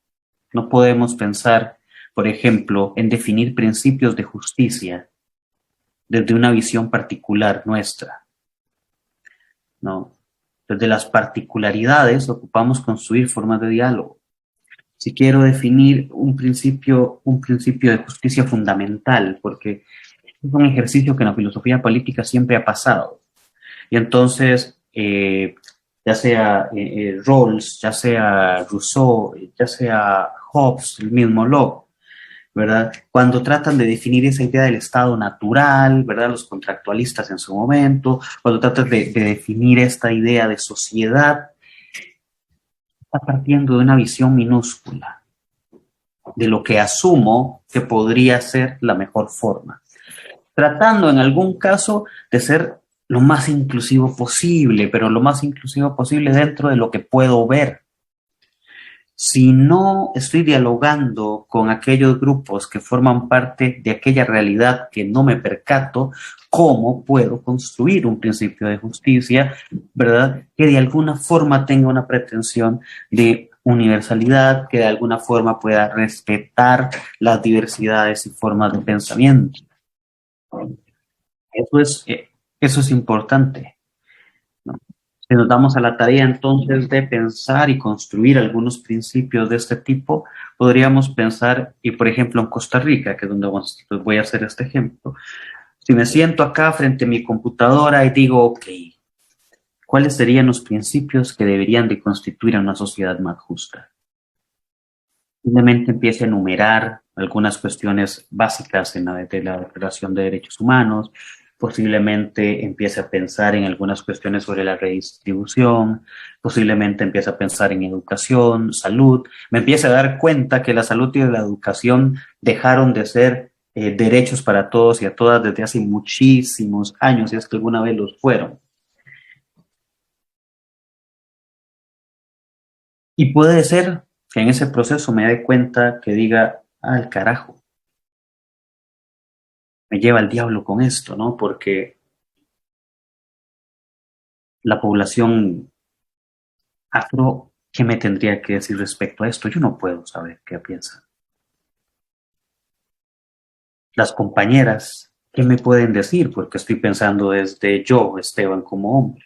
pensar, por ejemplo, en definir principios de justicia desde una visión particular nuestra, ¿no? Desde las particularidades ocupamos construir formas de diálogo. Si quiero definir un principio de justicia fundamental, porque es un ejercicio que en la filosofía política siempre ha pasado. Y entonces, ya sea Rawls, ya sea Rousseau, ya sea Hobbes, el mismo Locke, ¿verdad? Cuando tratan de definir esa idea del estado natural, ¿verdad? Los contractualistas en su momento, cuando tratan de definir esta idea de sociedad, está partiendo de una visión minúscula, de lo que asumo que podría ser la mejor forma, tratando en algún caso de ser lo más inclusivo posible, pero lo más inclusivo posible dentro de lo que puedo ver. Si no estoy dialogando con aquellos grupos que forman parte de aquella realidad que no me percato, ¿cómo puedo construir un principio de justicia, verdad? Que de alguna forma tenga una pretensión de universalidad, que de alguna forma pueda respetar las diversidades y formas de pensamiento. Eso es importante, ¿no? Si nos damos a la tarea entonces de pensar y construir algunos principios de este tipo, podríamos pensar, y por ejemplo en Costa Rica, que es donde voy a hacer este ejemplo, si me siento acá frente a mi computadora y digo, ok, ¿cuáles serían los principios que deberían de constituir a una sociedad más justa? Simplemente empiece a enumerar algunas cuestiones básicas de la Declaración de Derechos Humanos, posiblemente empiece a pensar en algunas cuestiones sobre la redistribución, posiblemente empiece a pensar en educación, salud, me empiece a dar cuenta que la salud y la educación dejaron de ser derechos para todos y a todas desde hace muchísimos años, si es que alguna vez los fueron. Y puede ser que en ese proceso me dé cuenta que diga, al carajo, me lleva el diablo con esto, ¿no? Porque la población afro, ¿qué me tendría que decir respecto a esto? Yo no puedo saber qué piensa. Las compañeras, ¿qué me pueden decir? Porque estoy pensando desde yo, Esteban, como hombre.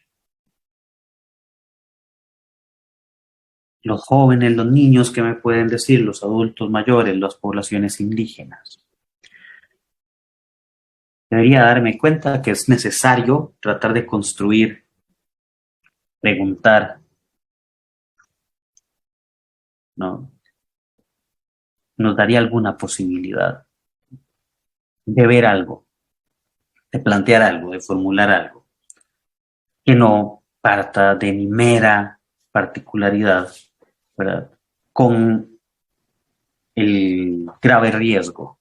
Los jóvenes, los niños, ¿qué me pueden decir? Los adultos mayores, las poblaciones indígenas. Debería darme cuenta que es necesario tratar de construir, preguntar, ¿no? Nos daría alguna posibilidad de ver algo, de plantear algo, de formular algo, que no parta de mi mera particularidad, ¿verdad? Con el grave riesgo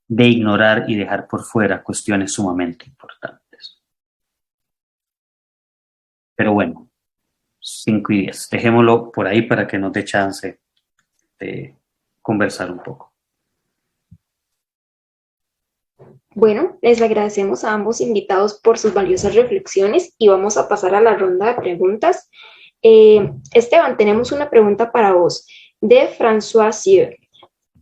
de ignorar y dejar por fuera cuestiones sumamente importantes. Pero bueno, 5:10. Dejémoslo por ahí para que nos dé chance de conversar un poco. Bueno, les agradecemos a ambos invitados por sus valiosas reflexiones y vamos a pasar a la ronda de preguntas. Esteban, tenemos una pregunta para vos de François Sieur.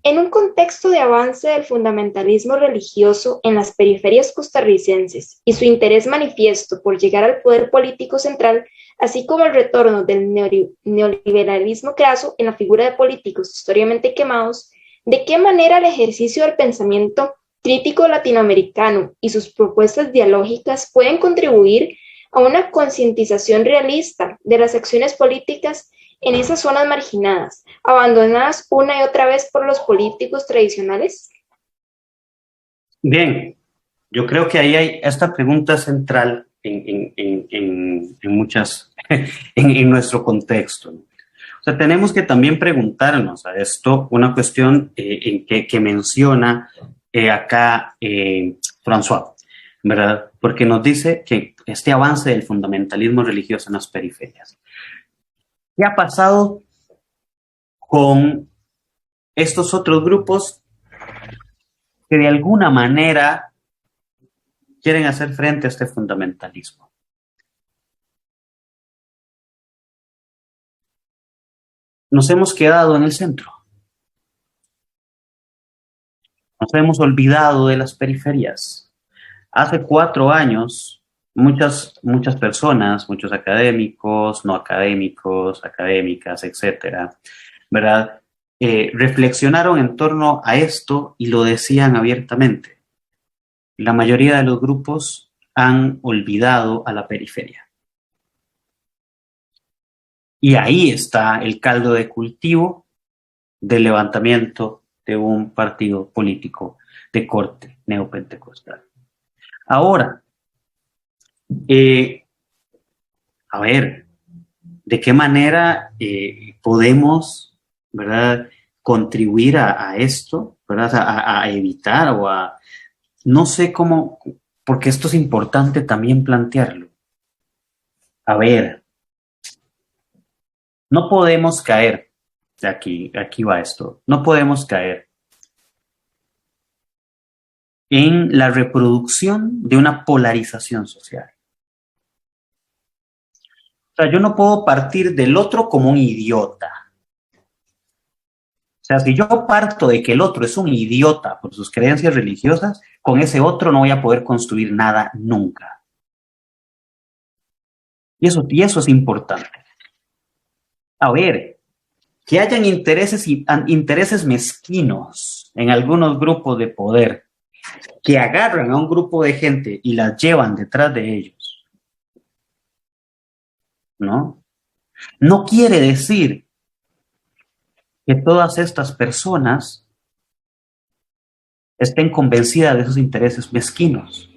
En un contexto de avance del fundamentalismo religioso en las periferias costarricenses y su interés manifiesto por llegar al poder político central, así como el retorno del neoliberalismo craso en la figura de políticos históricamente quemados, ¿de qué manera el ejercicio del pensamiento crítico latinoamericano y sus propuestas dialógicas pueden contribuir a una concientización realista de las acciones políticas en esas zonas marginadas, abandonadas una y otra vez por los políticos tradicionales? Bien, yo creo que ahí hay esta pregunta central en muchas, en nuestro contexto, ¿no? O sea, tenemos que también preguntarnos a esto una cuestión que menciona acá François, ¿verdad? Porque nos dice que este avance del fundamentalismo religioso en las periferias. ¿Qué ha pasado con estos otros grupos que de alguna manera quieren hacer frente a este fundamentalismo? Nos hemos quedado en el centro. Nos hemos olvidado de las periferias. Hace 4 años, muchas personas, muchos académicos, no académicos, académicas, etcétera, ¿verdad? Reflexionaron en torno a esto y lo decían abiertamente. La mayoría de los grupos han olvidado a la periferia. Y ahí está el caldo de cultivo del levantamiento de un partido político de corte neopentecostal. Ahora, a ver, ¿de qué manera podemos, ¿verdad?, contribuir a esto, ¿verdad?, a evitar o a... No sé cómo, porque esto es importante también plantearlo. A ver, no podemos caer, aquí va esto, no podemos caer en la reproducción de una polarización social. O sea, yo no puedo partir del otro como un idiota. O sea, si yo parto de que el otro es un idiota por sus creencias religiosas, con ese otro no voy a poder construir nada nunca. Y eso es importante. A ver, que hayan intereses mezquinos en algunos grupos de poder que agarran a un grupo de gente y las llevan detrás de ellos, ¿no? No quiere decir que todas estas personas estén convencidas de esos intereses mezquinos,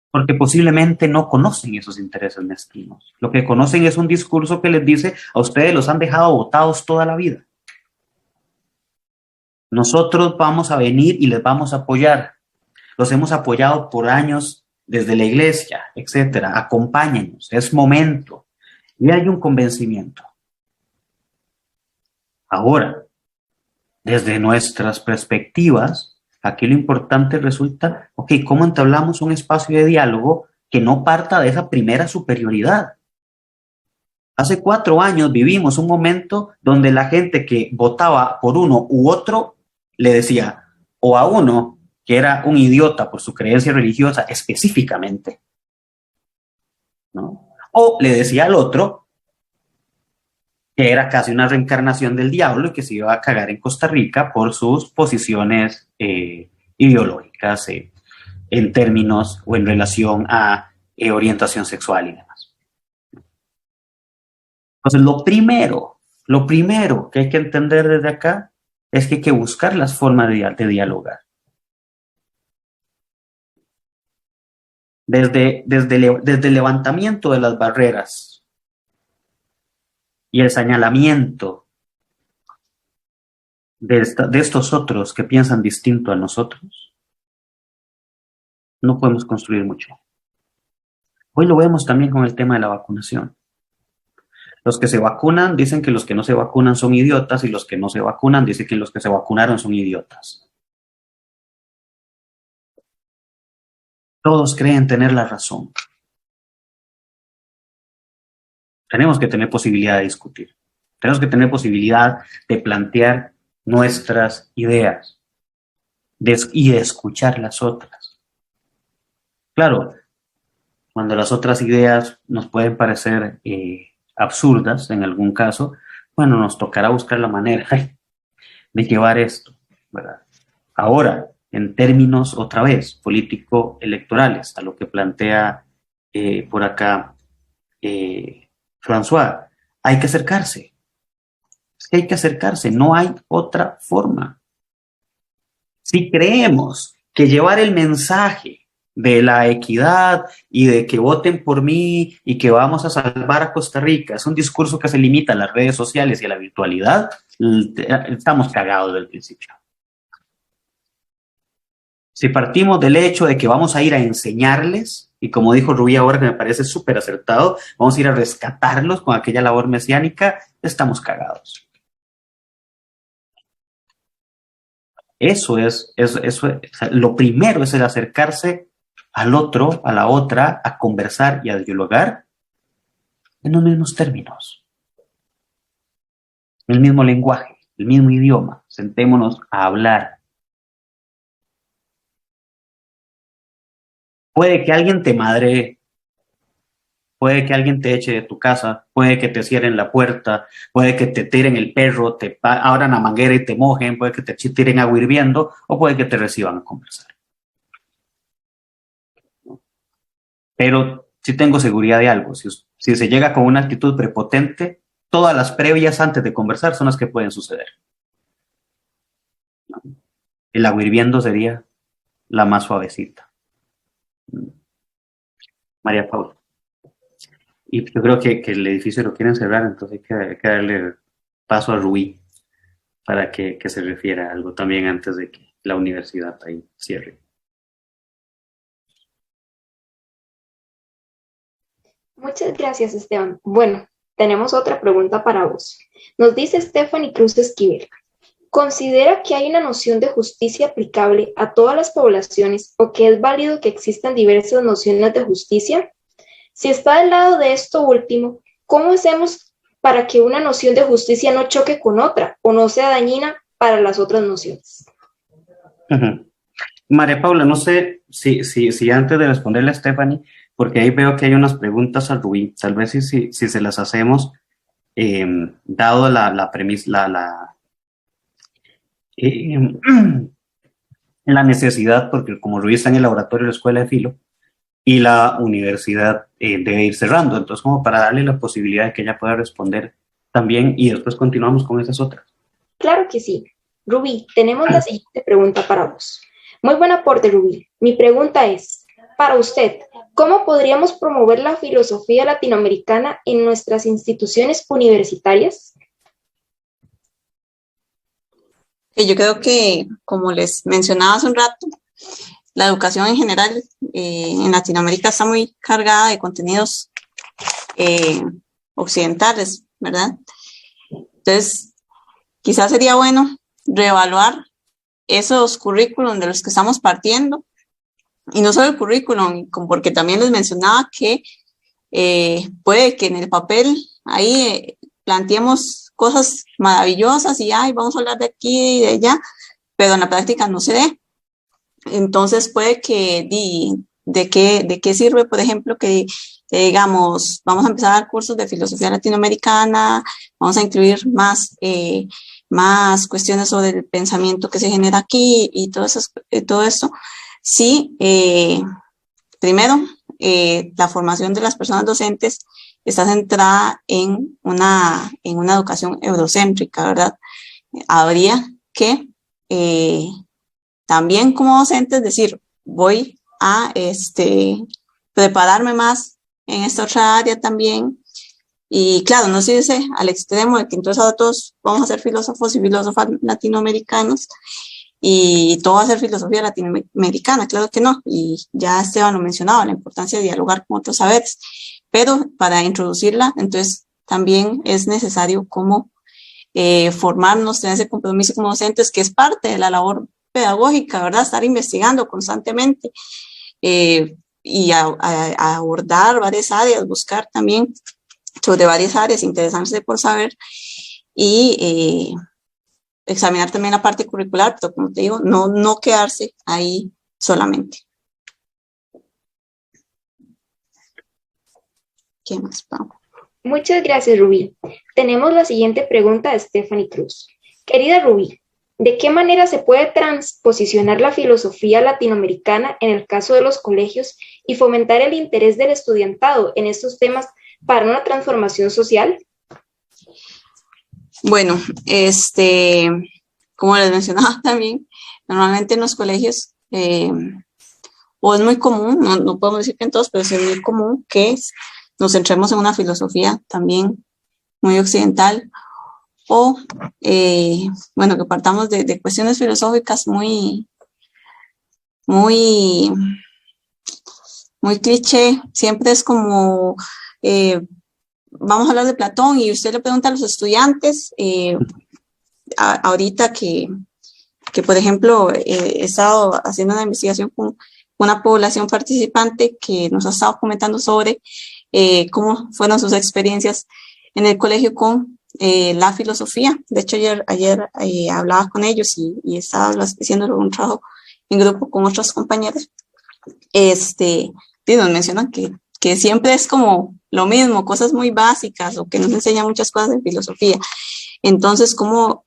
porque posiblemente no conocen esos intereses mezquinos. Lo que conocen es un discurso que les dice: a ustedes los han dejado botados toda la vida. Nosotros vamos a venir y les vamos a apoyar. Los hemos apoyado por años desde la iglesia, etcétera. Acompáñenos, es momento. Y hay un convencimiento. Ahora, desde nuestras perspectivas, aquí lo importante resulta, ok, ¿cómo entablamos un espacio de diálogo que no parta de esa primera superioridad? Hace 4 años vivimos un momento donde la gente que votaba por uno u otro le decía, o a uno que era un idiota por su creencia religiosa específicamente, ¿no? O le decía al otro que era casi una reencarnación del diablo y que se iba a cagar en Costa Rica por sus posiciones ideológicas en términos o en relación a orientación sexual y demás. Entonces, lo primero que hay que entender desde acá es que hay que buscar las formas de dialogar. Desde el levantamiento de las barreras y el señalamiento de estos otros que piensan distinto a nosotros, no podemos construir mucho. Hoy lo vemos también con el tema de la vacunación. Los que se vacunan dicen que los que no se vacunan son idiotas y los que no se vacunan dicen que los que se vacunaron son idiotas. Todos creen tener la razón. Tenemos que tener posibilidad de discutir. Tenemos que tener posibilidad de plantear nuestras ideas y de escuchar las otras. Claro, cuando las otras ideas nos pueden parecer absurdas en algún caso, bueno, nos tocará buscar la manera de llevar esto, ¿verdad? Ahora, en términos, otra vez, político-electorales, a lo que plantea por acá François, hay que acercarse. Es que hay que acercarse, no hay otra forma. Si creemos que llevar el mensaje de la equidad y de que voten por mí y que vamos a salvar a Costa Rica es un discurso que se limita a las redes sociales y a la virtualidad, estamos cagados desde el principio. Si partimos del hecho de que vamos a ir a enseñarles, y como dijo Rubí ahora que me parece súper acertado, vamos a ir a rescatarlos con aquella labor mesiánica, estamos cagados. Eso es, lo primero es el acercarse al otro, a la otra, a conversar y a dialogar en los mismos términos, en el mismo lenguaje, el mismo idioma. Sentémonos a hablar. Puede que alguien te madree, puede que alguien te eche de tu casa, puede que te cierren la puerta, puede que te tiren el perro, te abran la manguera y te mojen, puede que te tiren agua hirviendo o puede que te reciban a conversar. Pero sí tengo seguridad de algo, si se llega con una actitud prepotente, todas las previas antes de conversar son las que pueden suceder. El agua hirviendo sería la más suavecita. María Paula. Y yo creo que el edificio lo quieren cerrar, entonces hay que darle paso a Rubí para que se refiera a algo también antes de que la universidad ahí cierre. Muchas gracias, Esteban. Bueno, tenemos otra pregunta para vos. Nos dice Stephanie Cruz Esquivel. ¿Considera que hay una noción de justicia aplicable a todas las poblaciones o que es válido que existan diversas nociones de justicia? Si está del lado de esto último, ¿cómo hacemos para que una noción de justicia no choque con otra o no sea dañina para las otras nociones? María Paula, no sé si antes de responderle a Stephanie, porque ahí veo que hay unas preguntas a Rubí, tal vez si se las hacemos, dado la premisa, la necesidad, porque como Rubí está en el laboratorio de la Escuela de Filo, y la universidad debe ir cerrando, entonces como para darle la posibilidad de que ella pueda responder también y después continuamos con esas otras. Claro que sí. Rubí, tenemos la siguiente pregunta para vos. Muy buen aporte, Rubí. Mi pregunta es, para usted, ¿cómo podríamos promover la filosofía latinoamericana en nuestras instituciones universitarias? Yo creo que, como les mencionaba hace un rato, la educación en general en Latinoamérica está muy cargada de contenidos occidentales, ¿verdad? Entonces, quizás sería bueno reevaluar esos currículum de los que estamos partiendo, y no solo el currículum, porque también les mencionaba que puede que en el papel ahí planteemos cosas maravillosas y vamos a hablar de aquí y de allá, pero en la práctica no se dé. Entonces puede que de qué sirve, por ejemplo, que digamos, vamos a empezar a dar cursos de filosofía latinoamericana, vamos a incluir más cuestiones sobre el pensamiento que se genera aquí y todo esto. Sí, primero, la formación de las personas docentes está centrada en una educación eurocéntrica, ¿verdad? Habría que también como docentes decir, voy a prepararme más en esta otra área también. Y claro, no se dice al extremo de que entonces ahora todos vamos a ser filósofos y filósofas latinoamericanos, y todo va a ser filosofía latinoamericana, claro que no, y ya Esteban lo mencionaba, la importancia de dialogar con otros saberes, pero para introducirla, entonces también es necesario como formarnos, tener ese compromiso como docentes, que es parte de la labor pedagógica, ¿verdad? Estar investigando constantemente y a abordar varias áreas, buscar también sobre varias áreas, interesarse por saber y examinar también la parte curricular, pero como te digo, no quedarse ahí solamente. ¿Qué más, Pau? Muchas gracias, Rubí. Tenemos la siguiente pregunta de Stephanie Cruz. Querida Rubí, ¿de qué manera se puede transposicionar la filosofía latinoamericana en el caso de los colegios y fomentar el interés del estudiantado en estos temas para una transformación social? Bueno, como les mencionaba también, normalmente en los colegios, o es muy común, no podemos decir que en todos, pero sí es muy común que nos centremos en una filosofía también muy occidental, o, bueno, que partamos de cuestiones filosóficas muy cliché. Siempre es como, vamos a hablar de Platón y usted le pregunta a los estudiantes, ahorita que por ejemplo, he estado haciendo una investigación con una población participante que nos ha estado comentando sobre cómo fueron sus experiencias en el colegio con la filosofía. De hecho, ayer hablaba con ellos y estaba haciendo un trabajo en grupo con otros compañeros. Y nos mencionan que siempre es como lo mismo, cosas muy básicas, o que nos enseñan muchas cosas en filosofía. Entonces, ¿cómo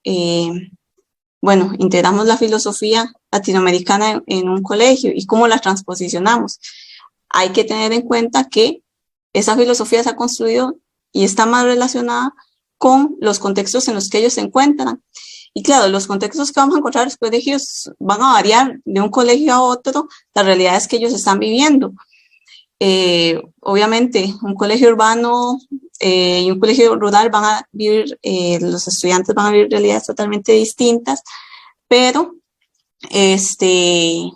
bueno, integramos la filosofía latinoamericana en un colegio y cómo la transposicionamos? Hay que tener en cuenta que esa filosofía se ha construido y está más relacionada con los contextos en los que ellos se encuentran. Y claro, los contextos que vamos a encontrar en los colegios van a variar de un colegio a otro, las realidades que ellos están viviendo. Obviamente, un colegio urbano y un colegio rural van a vivir, los estudiantes van a vivir realidades totalmente distintas, pero en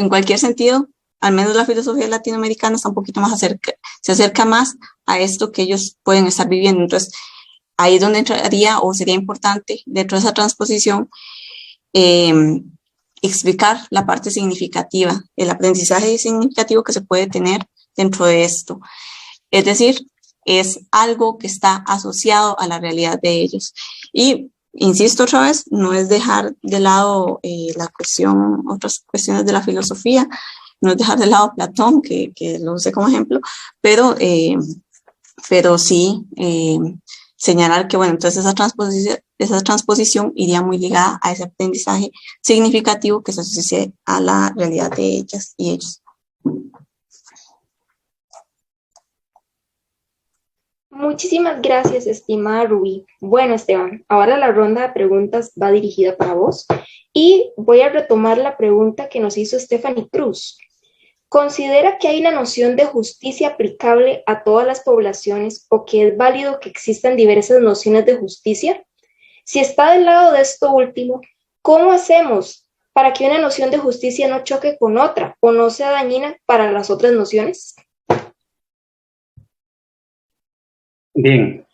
cualquier sentido, al menos la filosofía latinoamericana está un poquito más se acerca más a esto que ellos pueden estar viviendo. Entonces, ahí es donde entraría, o sería importante, dentro de esa transposición, explicar la parte significativa, el aprendizaje significativo que se puede tener dentro de esto. Es decir, es algo que está asociado a la realidad de ellos. Y insisto otra vez, no es dejar de lado otras cuestiones de la filosofía, no es dejar de lado Platón, que lo usé como ejemplo, pero sí señalar que, bueno, entonces esa transposición iría muy ligada a ese aprendizaje significativo que se asocie a la realidad de ellas y ellos. Muchísimas gracias, estimada Rubí. Bueno, Esteban, ahora la ronda de preguntas va dirigida para vos y voy a retomar la pregunta que nos hizo Stephanie Cruz. ¿Considera que hay una noción de justicia aplicable a todas las poblaciones o que es válido que existan diversas nociones de justicia? Si está del lado de esto último, ¿cómo hacemos para que una noción de justicia no choque con otra o no sea dañina para las otras nociones? Bien,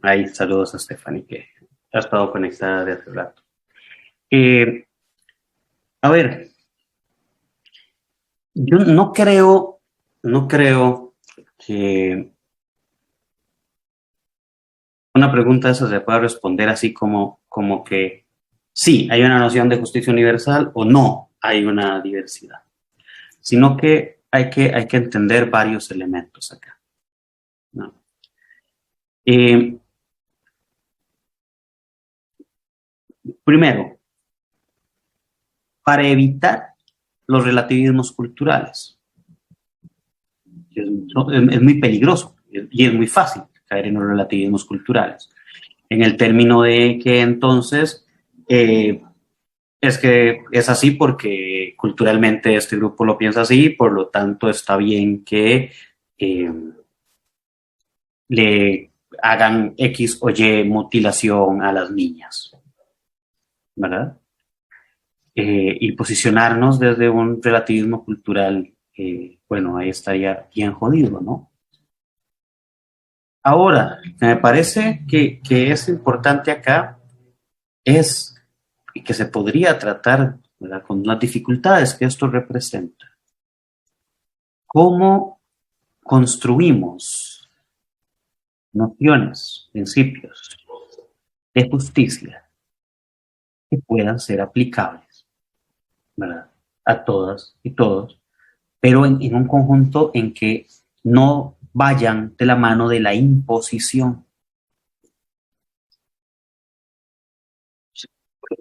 ahí saludos a Stephanie, que ha estado conectada de hace rato. A ver, yo no creo que una pregunta de esa se pueda responder así como que sí, hay una noción de justicia universal o no hay una diversidad, sino que hay que entender varios elementos acá, ¿no? Primero, para evitar los relativismos culturales, es muy peligroso y es muy fácil caer en los relativismos culturales, en el término de que entonces es que es así porque culturalmente este grupo lo piensa así, por lo tanto está bien que le hagan X o Y mutilación a las niñas. ¿verdad? Y posicionarnos desde un relativismo cultural, bueno, ahí estaría bien jodido, ¿no? Ahora, me parece que es importante acá es, y que se podría tratar, ¿verdad?, con las dificultades que esto representa, cómo construimos nociones, principios de justicia que puedan ser aplicables, ¿verdad?, a todas y todos, pero en un conjunto en que no vayan de la mano de la imposición.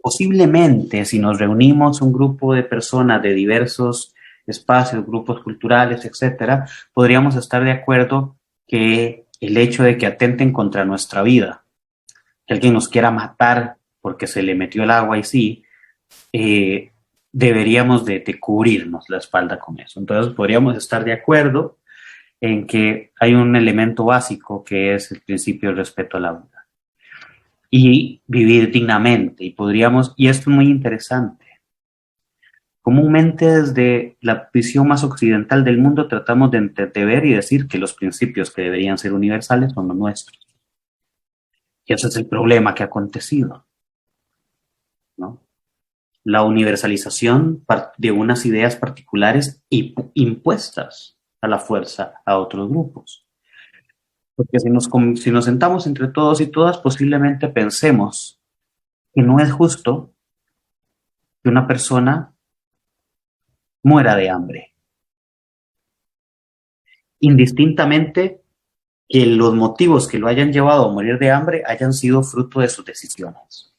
Posiblemente, si nos reunimos un grupo de personas de diversos espacios, grupos culturales, etcétera, podríamos estar de acuerdo que el hecho de que atenten contra nuestra vida, que alguien nos quiera matar porque se le metió el agua y sí, deberíamos de cubrirnos la espalda con eso. Entonces podríamos estar de acuerdo en que hay un elemento básico que es el principio del respeto a la vida y vivir dignamente. Y esto es muy interesante. Comúnmente desde la visión más occidental del mundo tratamos de ver y decir que los principios que deberían ser universales son los nuestros. Y ese es el problema que ha acontecido, ¿no? La universalización de unas ideas particulares impuestas a la fuerza a otros grupos. Porque si nos sentamos entre todos y todas, posiblemente pensemos que no es justo que una persona muera de hambre, indistintamente que los motivos que lo hayan llevado a morir de hambre hayan sido fruto de sus decisiones.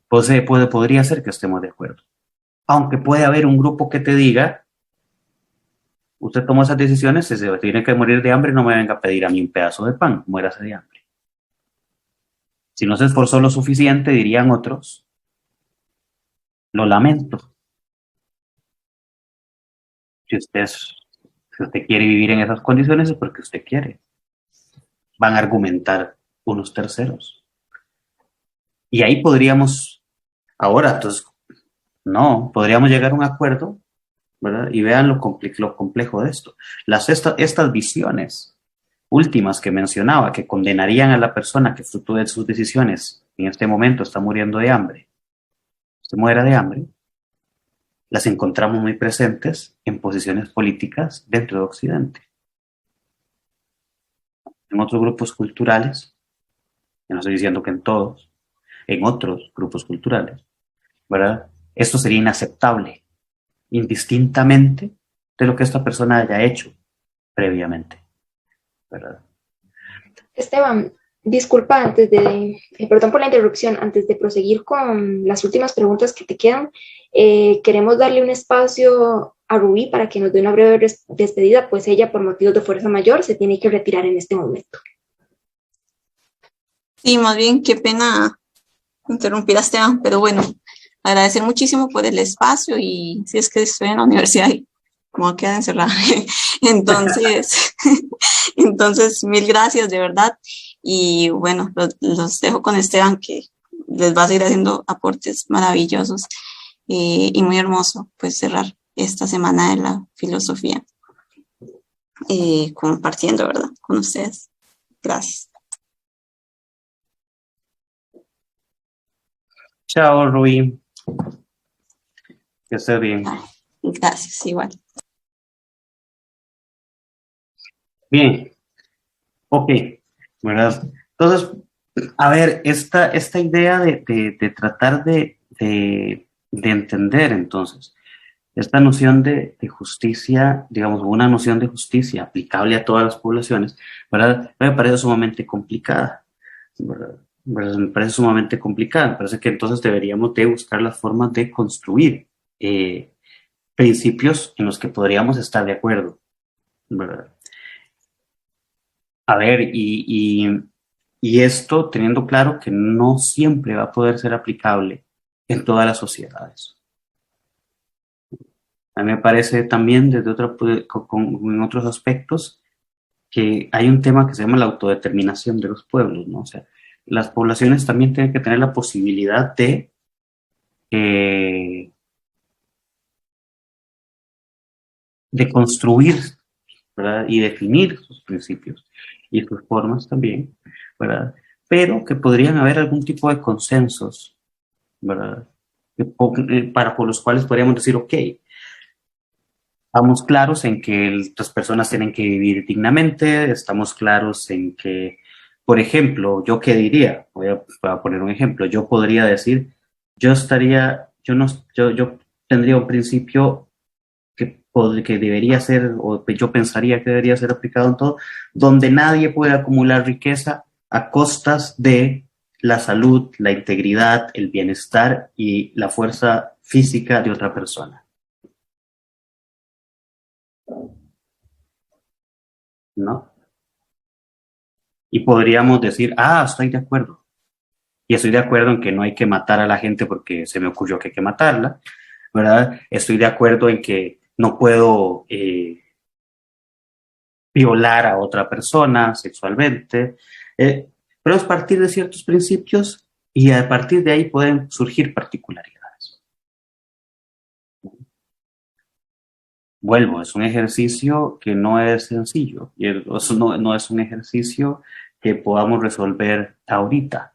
Pues podría ser que estemos de acuerdo. Aunque puede haber un grupo que te diga, usted tomó esas decisiones, si se tiene que morir de hambre, no me venga a pedir a mí un pedazo de pan, muérase de hambre. Si no se esforzó lo suficiente, dirían otros, lo lamento. Si usted quiere vivir en esas condiciones es porque usted quiere. Van a argumentar unos terceros. Y ahí podríamos, ahora, entonces, no, podríamos llegar a un acuerdo, ¿verdad? Y vean lo complejo de esto. Estas visiones últimas que mencionaba, que condenarían a la persona que fruto de sus decisiones en este momento está muriendo de hambre, se muera de hambre, las encontramos muy presentes en posiciones políticas dentro de Occidente. En otros grupos culturales, yo no estoy diciendo que en todos, en otros grupos culturales, ¿verdad? Esto sería inaceptable, indistintamente de lo que esta persona haya hecho previamente, ¿verdad? Esteban, disculpa perdón por la interrupción, antes de proseguir con las últimas preguntas que te quedan, queremos darle un espacio a Rubí para que nos dé una breve despedida, pues ella por motivos de fuerza mayor se tiene que retirar en este momento. Sí, más bien, qué pena interrumpir a Esteban, pero bueno, agradecer muchísimo por el espacio y si es que estoy en la universidad y como queda encerrada. Entonces, mil gracias de verdad. Y bueno, los dejo con Esteban, que les va a seguir haciendo aportes maravillosos y muy hermoso, pues cerrar esta semana de la filosofía compartiendo, ¿verdad? Con ustedes. Gracias. Chao, Rui. Que estés bien. Gracias, igual. Bien. Ok, ¿verdad? Entonces, a ver, esta idea de tratar de entender, entonces, esta noción de justicia, digamos, una noción de justicia aplicable a todas las poblaciones, ¿verdad? Me parece sumamente complicada, ¿verdad? Me parece sumamente complicada. Me parece que entonces deberíamos de buscar las formas de construir principios en los que podríamos estar de acuerdo, ¿verdad? A ver, y esto teniendo claro que no siempre va a poder ser aplicable en todas las sociedades. A mí me parece también desde en otros aspectos que hay un tema que se llama la autodeterminación de los pueblos, ¿no? O sea, las poblaciones también tienen que tener la posibilidad de construir, ¿verdad? Y definir sus principios y sus formas también, ¿verdad? Pero que podrían haber algún tipo de consensos, ¿verdad? Por los cuales podríamos decir, ok, estamos claros en que las personas tienen que vivir dignamente, estamos claros en que, por ejemplo, ¿yo qué diría? Voy a poner un ejemplo. Yo podría decir, yo tendría un principio que debería ser, o yo pensaría que debería ser aplicado en todo, donde nadie puede acumular riqueza a costas de la salud, la integridad, el bienestar y la fuerza física de otra persona. ¿No? Y podríamos decir, estoy de acuerdo. Y estoy de acuerdo en que no hay que matar a la gente porque se me ocurrió que hay que matarla, ¿verdad? Estoy de acuerdo en que no puedo violar a otra persona sexualmente, pero es partir de ciertos principios y a partir de ahí pueden surgir particularidades. Vuelvo, es un ejercicio que no es sencillo y no es un ejercicio que podamos resolver ahorita,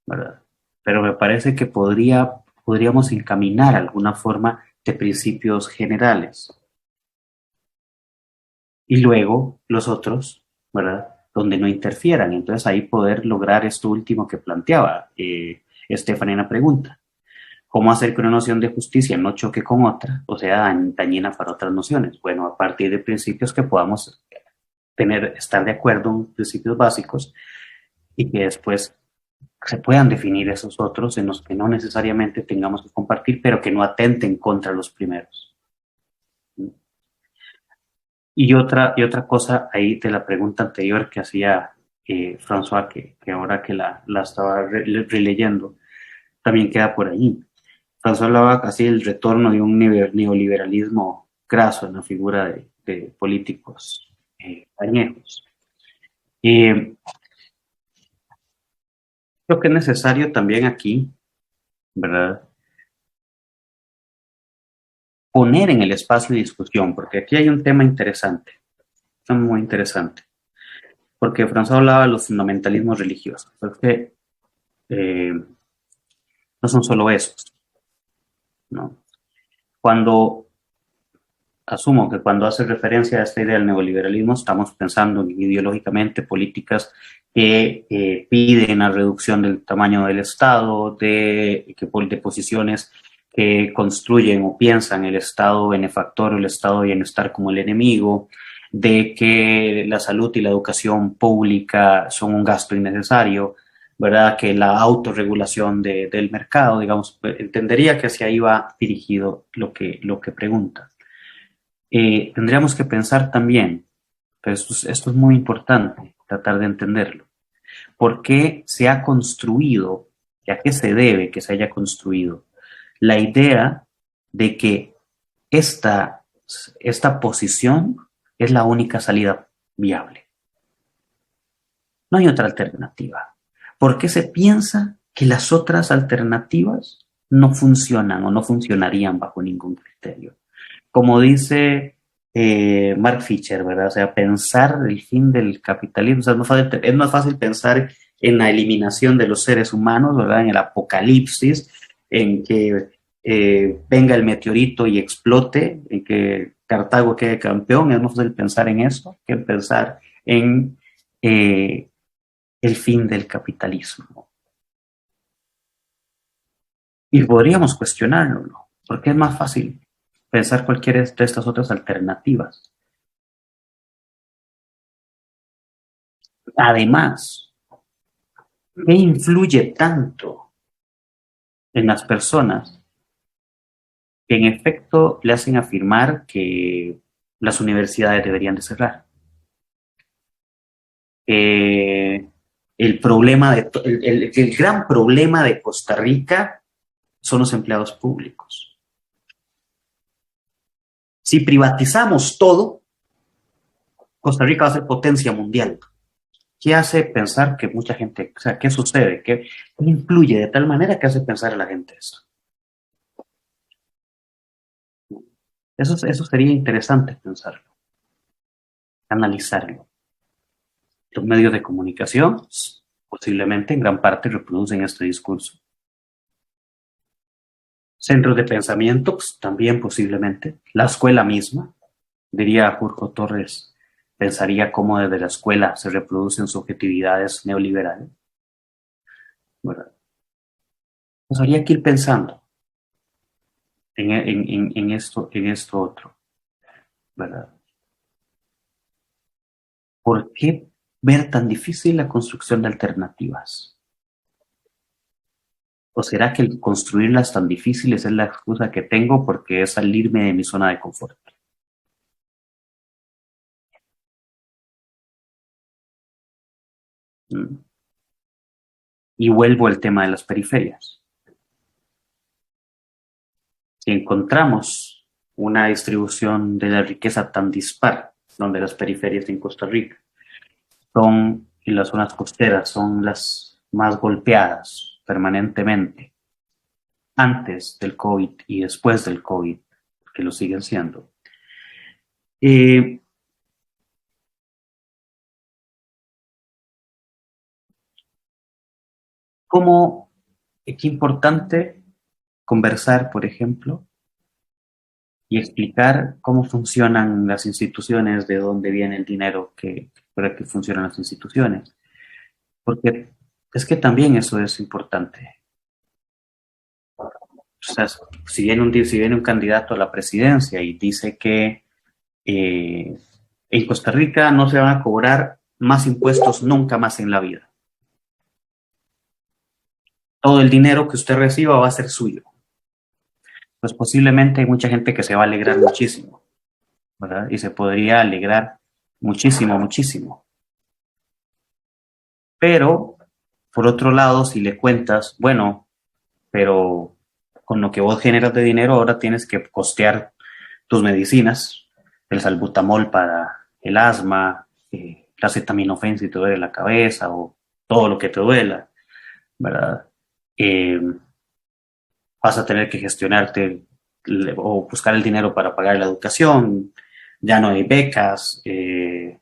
¿verdad? Pero me parece que podríamos encaminar alguna forma de principios generales. Y luego los otros, ¿verdad? Donde no interfieran. Entonces ahí poder lograr esto último que planteaba Estefania en la pregunta. ¿Cómo hacer que una noción de justicia no choque con otra, o sea, dañina para otras nociones? Bueno, a partir de principios que podamos estar de acuerdo en principios básicos y que después se puedan definir esos otros en los que no necesariamente tengamos que compartir, pero que no atenten contra los primeros. Y otra cosa ahí de la pregunta anterior que hacía François, que ahora que la estaba releyendo, también queda por ahí. François hablaba así del retorno de un neoliberalismo graso en la figura de políticos añejos. Creo que es necesario también aquí, ¿verdad?, poner en el espacio de discusión, porque aquí hay un tema interesante, muy interesante, porque François hablaba de los fundamentalismos religiosos, porque no son solo esos, ¿no? Asumo que cuando hace referencia a esta idea del neoliberalismo, estamos pensando ideológicamente políticas que piden la reducción del tamaño del Estado, de posiciones que construyen o piensan el Estado benefactor o el Estado de bienestar como el enemigo, de que la salud y la educación pública son un gasto innecesario, ¿verdad? Que la autorregulación del mercado, digamos, entendería que hacia ahí va dirigido lo que pregunta. Tendríamos que pensar también, pero esto es muy importante, tratar de entenderlo, por qué se ha construido, y a qué se debe que se haya construido la idea de que esta posición es la única salida viable. No hay otra alternativa. ¿Por qué se piensa que las otras alternativas no funcionan o no funcionarían bajo ningún criterio? Como dice Mark Fisher, ¿verdad? O sea, pensar el fin del capitalismo, o sea, es más fácil pensar en la eliminación de los seres humanos, ¿verdad? En el apocalipsis, en que venga el meteorito y explote, en que Cartago quede campeón, es más fácil pensar en eso que pensar en el fin del capitalismo. Y podríamos cuestionarlo, ¿no? Porque es más fácil pensar cualquiera de estas otras alternativas. Además, ¿qué influye tanto en las personas que en efecto le hacen afirmar que las universidades deberían de cerrar? El gran problema de Costa Rica son los empleados públicos. Si privatizamos todo, Costa Rica va a ser potencia mundial. ¿Qué hace pensar que mucha gente, o sea, qué sucede? ¿Qué influye de tal manera que hace pensar a la gente esto? Eso sería interesante pensarlo, analizarlo. Los medios de comunicación posiblemente en gran parte reproducen este discurso. Centros de pensamiento, pues, también posiblemente. La escuela misma, diría Jorge Torres, pensaría cómo desde la escuela se reproducen subjetividades neoliberales. ¿Verdad? Pues habría que ir pensando en esto otro, ¿verdad? ¿Por qué ver tan difícil la construcción de alternativas? ¿O será que el construirlas tan difíciles es la excusa que tengo porque es salirme de mi zona de confort? ¿Mm? Y vuelvo al tema de las periferias. Si encontramos una distribución de la riqueza tan dispar, donde las periferias en Costa Rica son, y las zonas costeras son las más golpeadas permanentemente, antes del COVID y después del COVID, que lo siguen siendo. ¿Cómo, qué importante conversar, por ejemplo, y explicar cómo funcionan las instituciones, de dónde viene el dinero para que funcionan las instituciones? Porque es que también eso es importante. O sea, si viene un candidato a la presidencia y dice que en Costa Rica no se van a cobrar más impuestos nunca más en la vida. Todo el dinero que usted reciba va a ser suyo. Pues posiblemente hay mucha gente que se va a alegrar muchísimo, ¿verdad? Y se podría alegrar muchísimo, muchísimo. Pero, por otro lado, si le cuentas, bueno, pero con lo que vos generas de dinero ahora tienes que costear tus medicinas, el salbutamol para el asma, la acetaminofén si te duele la cabeza o todo lo que te duela, ¿verdad? Vas a tener que gestionarte o buscar el dinero para pagar la educación, ya no hay becas, tienes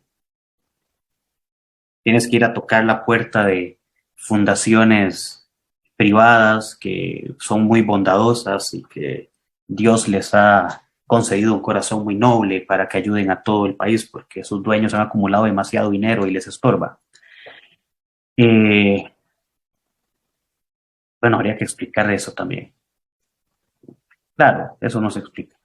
que ir a tocar la puerta de fundaciones privadas que son muy bondadosas y que Dios les ha concedido un corazón muy noble para que ayuden a todo el país porque sus dueños han acumulado demasiado dinero y les estorba. Bueno, habría que explicar eso también. Claro, eso no se explica.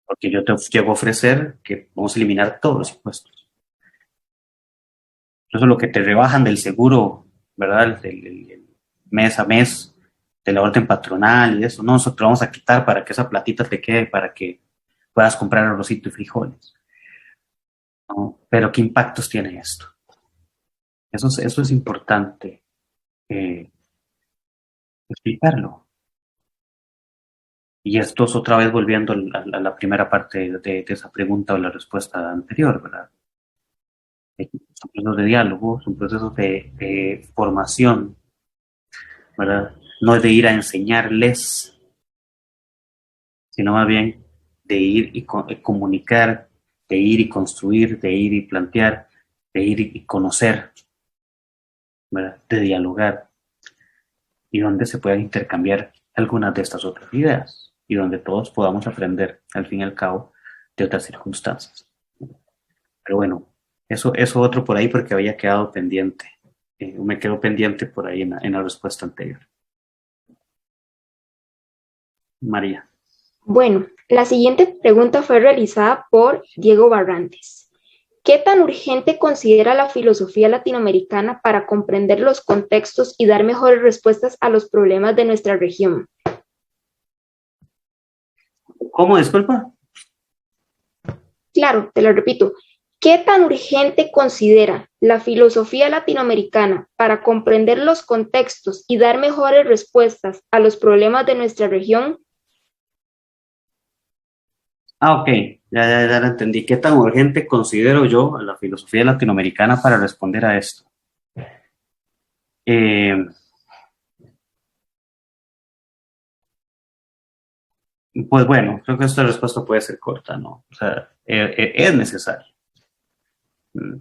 Porque yo te llego a ofrecer que vamos a eliminar todos los impuestos. Eso es lo que te rebajan del seguro, ¿verdad? El mes a mes de la orden patronal y eso. No, nosotros vamos a quitar para que esa platita te quede para que puedas comprar arrocito y frijoles. ¿No? Pero ¿qué impactos tiene esto? Eso es importante explicarlo. Y esto es otra vez volviendo a la primera parte de esa pregunta o la respuesta anterior, ¿verdad? Son procesos de diálogo, son procesos de formación, ¿verdad? No es de ir a enseñarles, sino más bien de ir y comunicar, de ir y construir, de ir y plantear, de ir y conocer, ¿verdad? De dialogar, y donde se puedan intercambiar algunas de estas otras ideas, y donde todos podamos aprender, al fin y al cabo, de otras circunstancias. Pero bueno, eso otro por ahí porque había quedado pendiente. Me quedó pendiente por ahí en la respuesta anterior. María. Bueno, la siguiente pregunta fue realizada por Diego Barrantes. ¿Qué tan urgente considera la filosofía latinoamericana para comprender los contextos y dar mejores respuestas a los problemas de nuestra región? ¿Cómo? Disculpa. Claro, te lo repito. ¿Qué tan urgente considera la filosofía latinoamericana para comprender los contextos y dar mejores respuestas a los problemas de nuestra región? Ok, ya lo entendí. ¿Qué tan urgente considero yo a la filosofía latinoamericana para responder a esto? Eh, pues bueno, creo que esta respuesta puede ser corta, ¿no? O sea, es necesario. Mm.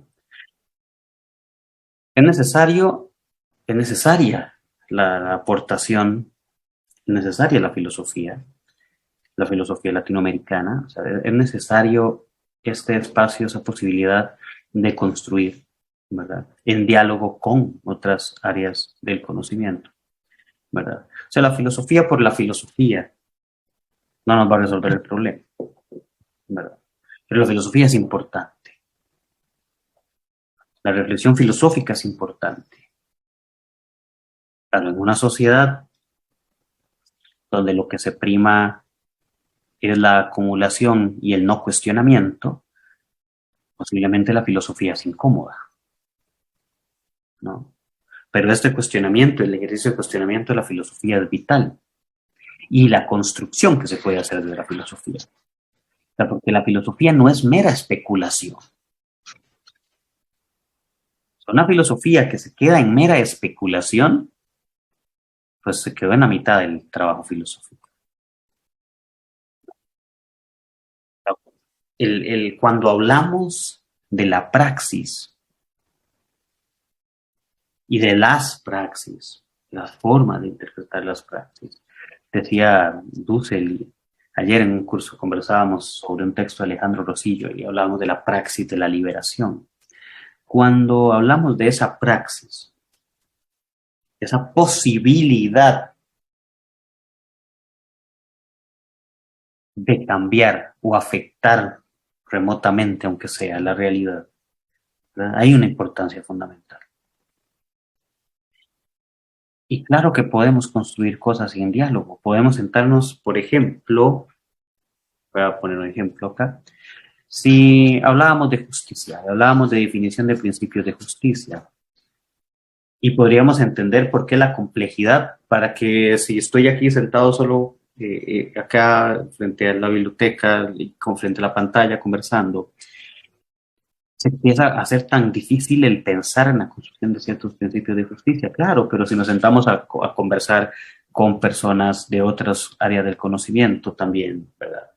Es necesario, es necesaria la aportación, es necesaria la filosofía latinoamericana. O sea, es necesario este espacio, esa posibilidad de construir, ¿verdad? En diálogo con otras áreas del conocimiento, ¿verdad? O sea, la filosofía por la filosofía no nos va a resolver el problema, ¿verdad? Pero la filosofía es importante. La reflexión filosófica es importante. Claro, en una sociedad donde lo que se prima es la acumulación y el no cuestionamiento, posiblemente la filosofía es incómoda, ¿no? Pero este cuestionamiento, el ejercicio de cuestionamiento de la filosofía es vital. Y la construcción que se puede hacer de la filosofía. O sea, porque la filosofía no es mera especulación. Una filosofía que se queda en mera especulación, pues se quedó en la mitad del trabajo filosófico. Cuando hablamos de la praxis y de las praxis, las formas de interpretar las praxis, decía Dussel, ayer en un curso conversábamos sobre un texto de Alejandro Rosillo y hablábamos de la praxis de la liberación. Cuando hablamos de esa praxis, esa posibilidad de cambiar o afectar remotamente, aunque sea la realidad, ¿verdad? Hay una importancia fundamental. Y claro que podemos construir cosas en diálogo. Podemos sentarnos, por ejemplo, voy a poner un ejemplo acá, si hablábamos de justicia, hablábamos de definición de principios de justicia, y podríamos entender por qué la complejidad, para que si estoy aquí sentado solo acá frente a la biblioteca, frente a la pantalla conversando, se empieza a hacer tan difícil el pensar en la construcción de ciertos principios de justicia. Claro, pero si nos sentamos a conversar con personas de otras áreas del conocimiento también, ¿verdad?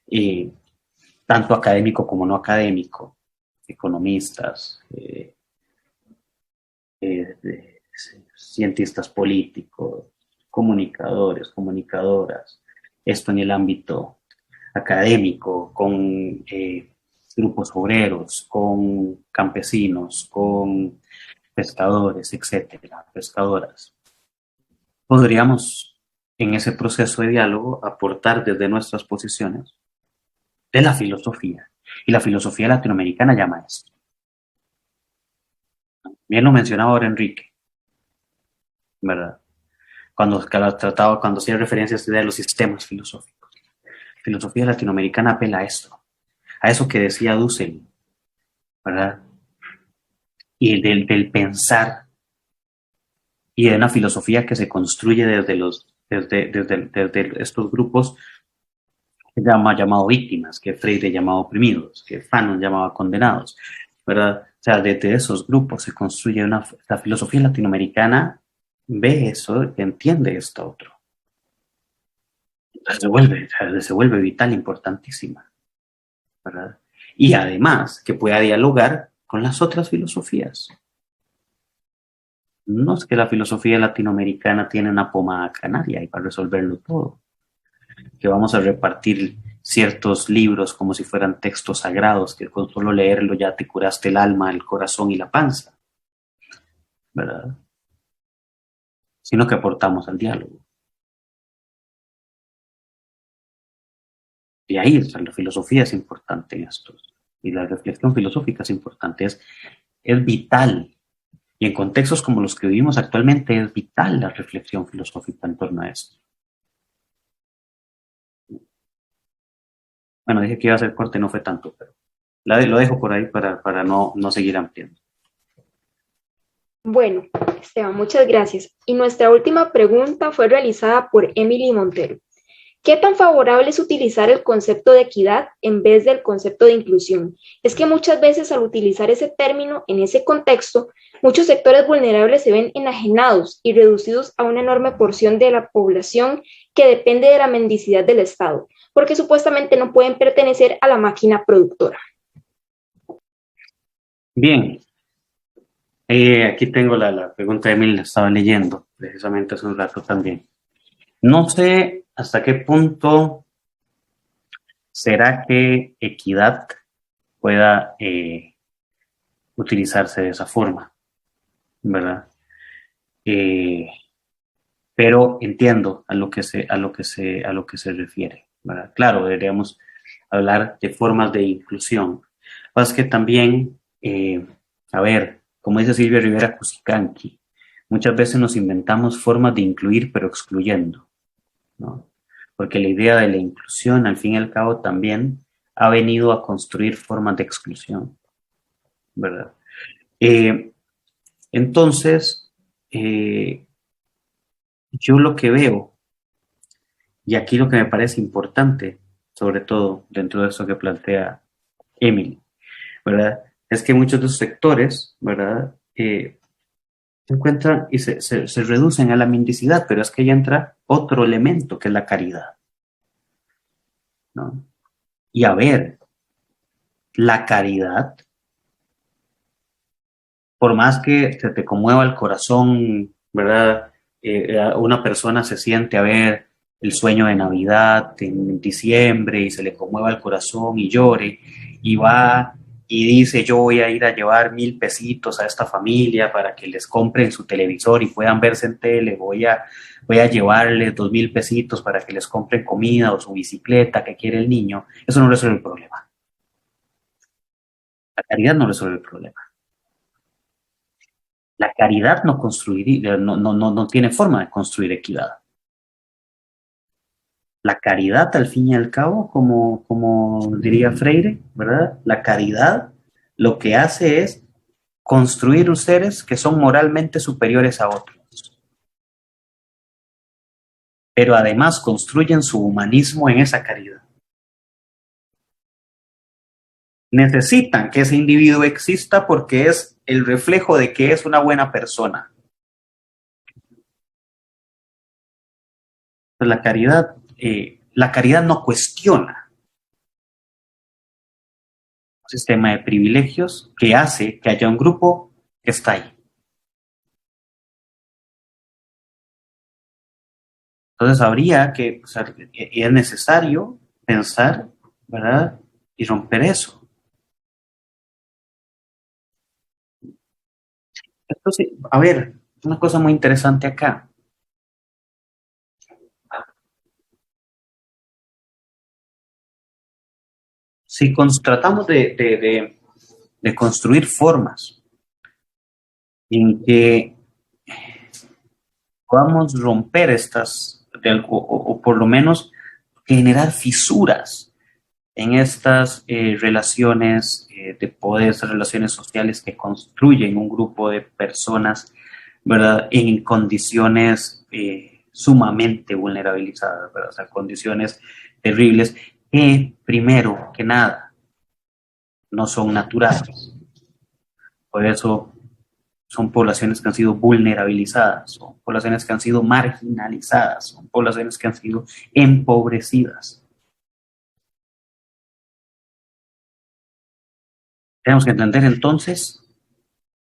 Y tanto académico como no académico, economistas, cientistas políticos, comunicadores, comunicadoras, esto en el ámbito académico, con grupos obreros, con campesinos, con pescadores, etcétera, pescadoras. Podríamos en ese proceso de diálogo aportar desde nuestras posiciones de la filosofía. Y la filosofía latinoamericana llama esto. Bien lo mencionaba ahora Enrique, ¿verdad? Cuando hacía referencia a esta idea de los sistemas filosóficos. La filosofía latinoamericana apela a eso que decía Dussel, ¿verdad? Y del pensar y de una filosofía que se construye desde estos grupos que llamado víctimas, que Freire llamaba oprimidos, que Fanon llamaba condenados, ¿verdad? O sea, desde esos grupos se construye la filosofía latinoamericana ve eso, entiende esto otro. Entonces se vuelve vital, importantísima, ¿verdad? Y además que pueda dialogar con las otras filosofías. No es que la filosofía latinoamericana tiene una pomada canaria y para resolverlo todo, que vamos a repartir ciertos libros como si fueran textos sagrados, que con solo leerlo ya te curaste el alma, el corazón y la panza, ¿verdad? Sino que aportamos al diálogo. Y ahí la filosofía es importante en esto. Y la reflexión filosófica es importante, es vital. Y en contextos como los que vivimos actualmente es vital la reflexión filosófica en torno a esto. Bueno, dije que iba a ser corte, no fue tanto, pero lo dejo por ahí para no seguir ampliando. Bueno, Esteban, muchas gracias. Y nuestra última pregunta fue realizada por Emily Montero, ¿Qué tan favorable es utilizar el concepto de equidad en vez del concepto de inclusión? Es que muchas veces al utilizar ese término en ese contexto, muchos sectores vulnerables se ven enajenados y reducidos a una enorme porción de la población que depende de la mendicidad del Estado, porque supuestamente no pueden pertenecer a la máquina productora. Bien, aquí tengo la pregunta de Emil, la estaba leyendo precisamente hace un rato también. No sé hasta qué punto será que equidad pueda utilizarse de esa forma, ¿verdad? Pero entiendo a lo que se refiere, ¿verdad? Claro, deberíamos hablar de formas de inclusión. Más que también, a ver, como dice Silvia Rivera Cusicanqui, muchas veces nos inventamos formas de incluir pero excluyendo, ¿no? Porque la idea de la inclusión, al fin y al cabo, también ha venido a construir formas de exclusión, ¿verdad? Entonces, yo lo que veo, y aquí lo que me parece importante, sobre todo dentro de eso que plantea Emily, ¿verdad? Es que muchos de los sectores, ¿verdad? Se encuentran y se reducen a la mendicidad, pero es que ahí entra otro elemento que es la caridad, ¿no? Y a ver, la caridad, por más que se te conmueva el corazón, ¿verdad? Una persona se siente a ver el sueño de Navidad en diciembre y se le conmueva el corazón y llore y va y dice yo voy a ir a llevar 1,000 pesitos a esta familia para que les compren su televisor y puedan verse en tele, voy a llevarles 2,000 pesitos para que les compren comida o su bicicleta que quiere el niño. Eso no resuelve el problema. La caridad no resuelve el problema. La caridad no tiene forma de construir equidad. La caridad, al fin y al cabo, como diría Freire, ¿verdad? La caridad lo que hace es construir seres que son moralmente superiores a otros. Pero además construyen su humanismo en esa caridad. Necesitan que ese individuo exista porque es el reflejo de que es una buena persona. Pues la caridad no cuestiona un sistema de privilegios que hace que haya un grupo que está ahí. Entonces habría que, o sea, es necesario pensar, ¿verdad? Y romper eso. Entonces, a ver, una cosa muy interesante acá. Si tratamos de construir formas en que podamos romper estas, o por lo menos generar fisuras en estas relaciones de poder, estas relaciones sociales que construyen un grupo de personas, ¿verdad? En condiciones sumamente vulnerabilizadas, ¿verdad? O sea, condiciones terribles que, primero que nada, no son naturales. Por eso son poblaciones que han sido vulnerabilizadas, son poblaciones que han sido marginalizadas, son poblaciones que han sido empobrecidas. Tenemos que entender entonces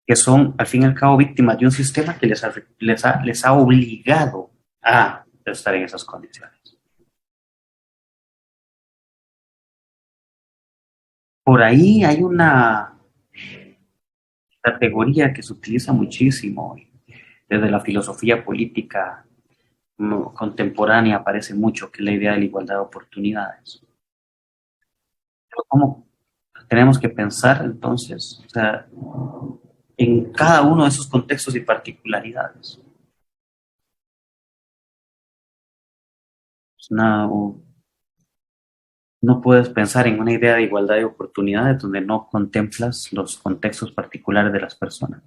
que son, al fin y al cabo, víctimas de un sistema que les ha obligado a estar en esas condiciones. Por ahí hay una categoría que se utiliza muchísimo desde la filosofía política contemporánea, aparece mucho, que es la idea de la igualdad de oportunidades. Pero ¿cómo tenemos que pensar entonces, o sea, en cada uno de esos contextos y particularidades? No, no puedes pensar en una idea de igualdad de oportunidades donde no contemplas los contextos particulares de las personas.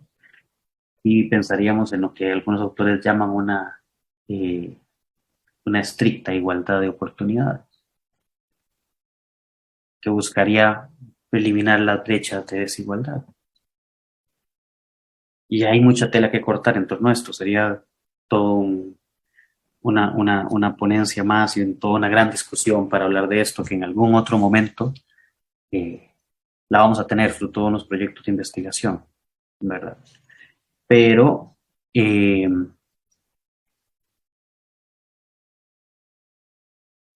Y pensaríamos en lo que algunos autores llaman una una estricta igualdad de oportunidades, que buscaría eliminar las brechas de desigualdad. Y hay mucha tela que cortar en torno a esto. Sería todo una ponencia más y toda una gran discusión para hablar de esto, que en algún otro momento la vamos a tener fruto de unos proyectos de investigación, ¿verdad? Pero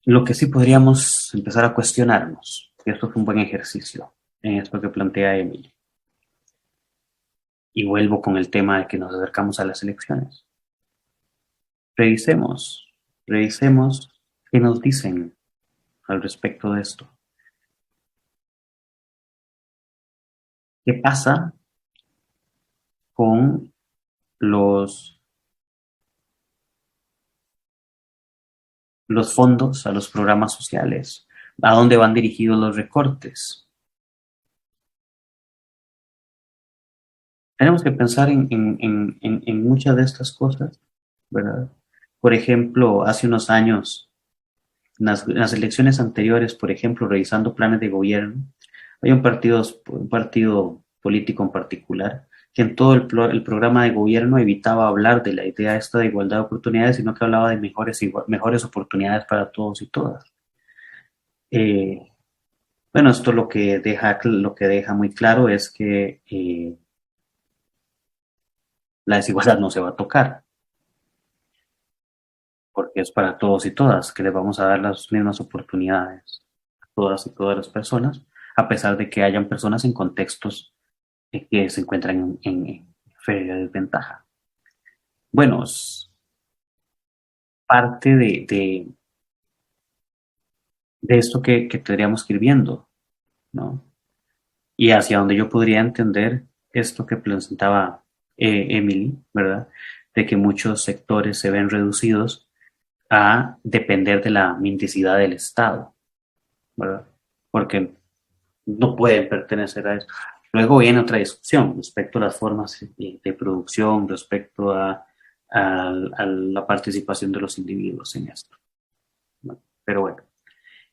lo que sí podríamos empezar a cuestionarnos, y esto fue un buen ejercicio en esto que plantea Emily, y vuelvo con el tema de que nos acercamos a las elecciones. Revisemos qué nos dicen al respecto de esto. ¿Qué pasa con los fondos a los programas sociales? ¿A dónde van dirigidos los recortes? Tenemos que pensar en muchas de estas cosas, ¿verdad? Por ejemplo, hace unos años, en las elecciones anteriores, por ejemplo, revisando planes de gobierno, hay un partido político en particular que en todo el programa de gobierno evitaba hablar de la idea esta de igualdad de oportunidades, sino que hablaba de mejores oportunidades para todos y todas. Bueno, esto lo que deja muy claro es que la desigualdad no se va a tocar, porque es para todos y todas, que les vamos a dar las mismas oportunidades a todas y todas las personas, a pesar de que hayan personas en contextos que se encuentran en fea desventaja. Bueno, es parte de esto que tendríamos que ir viendo, ¿no? Y hacia donde yo podría entender esto que presentaba Emily, ¿verdad? De que muchos sectores se ven reducidos a depender de la mendicidad del Estado, ¿verdad? Porque no pueden pertenecer a eso. Luego viene otra discusión respecto a las formas de producción, respecto a la participación de los individuos en esto, ¿no? Pero bueno,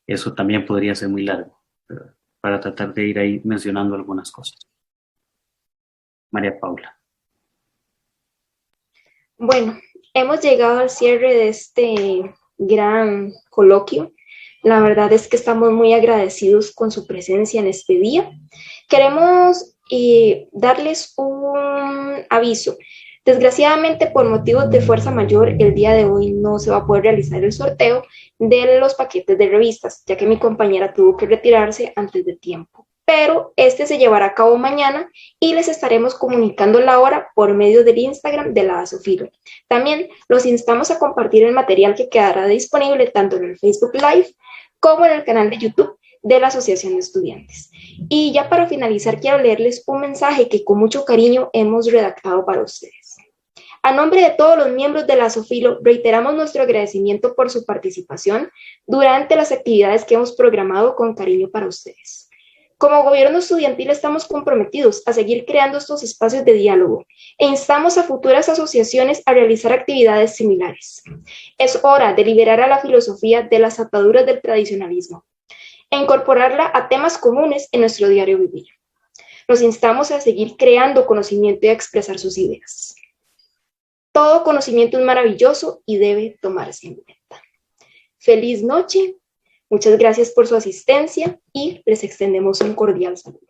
eso también podría ser muy largo, ¿verdad? Para tratar de ir ahí mencionando algunas cosas. María Paula. Bueno, hemos llegado al cierre de este gran coloquio. La verdad es que estamos muy agradecidos con su presencia en este día. Queremos darles un aviso. Desgraciadamente, por motivos de fuerza mayor, el día de hoy no se va a poder realizar el sorteo de los paquetes de revistas, ya que mi compañera tuvo que retirarse antes de tiempo. Pero este se llevará a cabo mañana y les estaremos comunicando la hora por medio del Instagram de la Asofilo. También los instamos a compartir el material que quedará disponible tanto en el Facebook Live como en el canal de YouTube de la Asociación de Estudiantes. Y ya para finalizar, quiero leerles un mensaje que con mucho cariño hemos redactado para ustedes. A nombre de todos los miembros de la Asofilo, reiteramos nuestro agradecimiento por su participación durante las actividades que hemos programado con cariño para ustedes. Como gobierno estudiantil estamos comprometidos a seguir creando estos espacios de diálogo e instamos a futuras asociaciones a realizar actividades similares. Es hora de liberar a la filosofía de las ataduras del tradicionalismo e incorporarla a temas comunes en nuestro diario vivir. Los instamos a seguir creando conocimiento y a expresar sus ideas. Todo conocimiento es maravilloso y debe tomarse en cuenta. Feliz noche, muchas gracias por su asistencia y les extendemos un cordial saludo.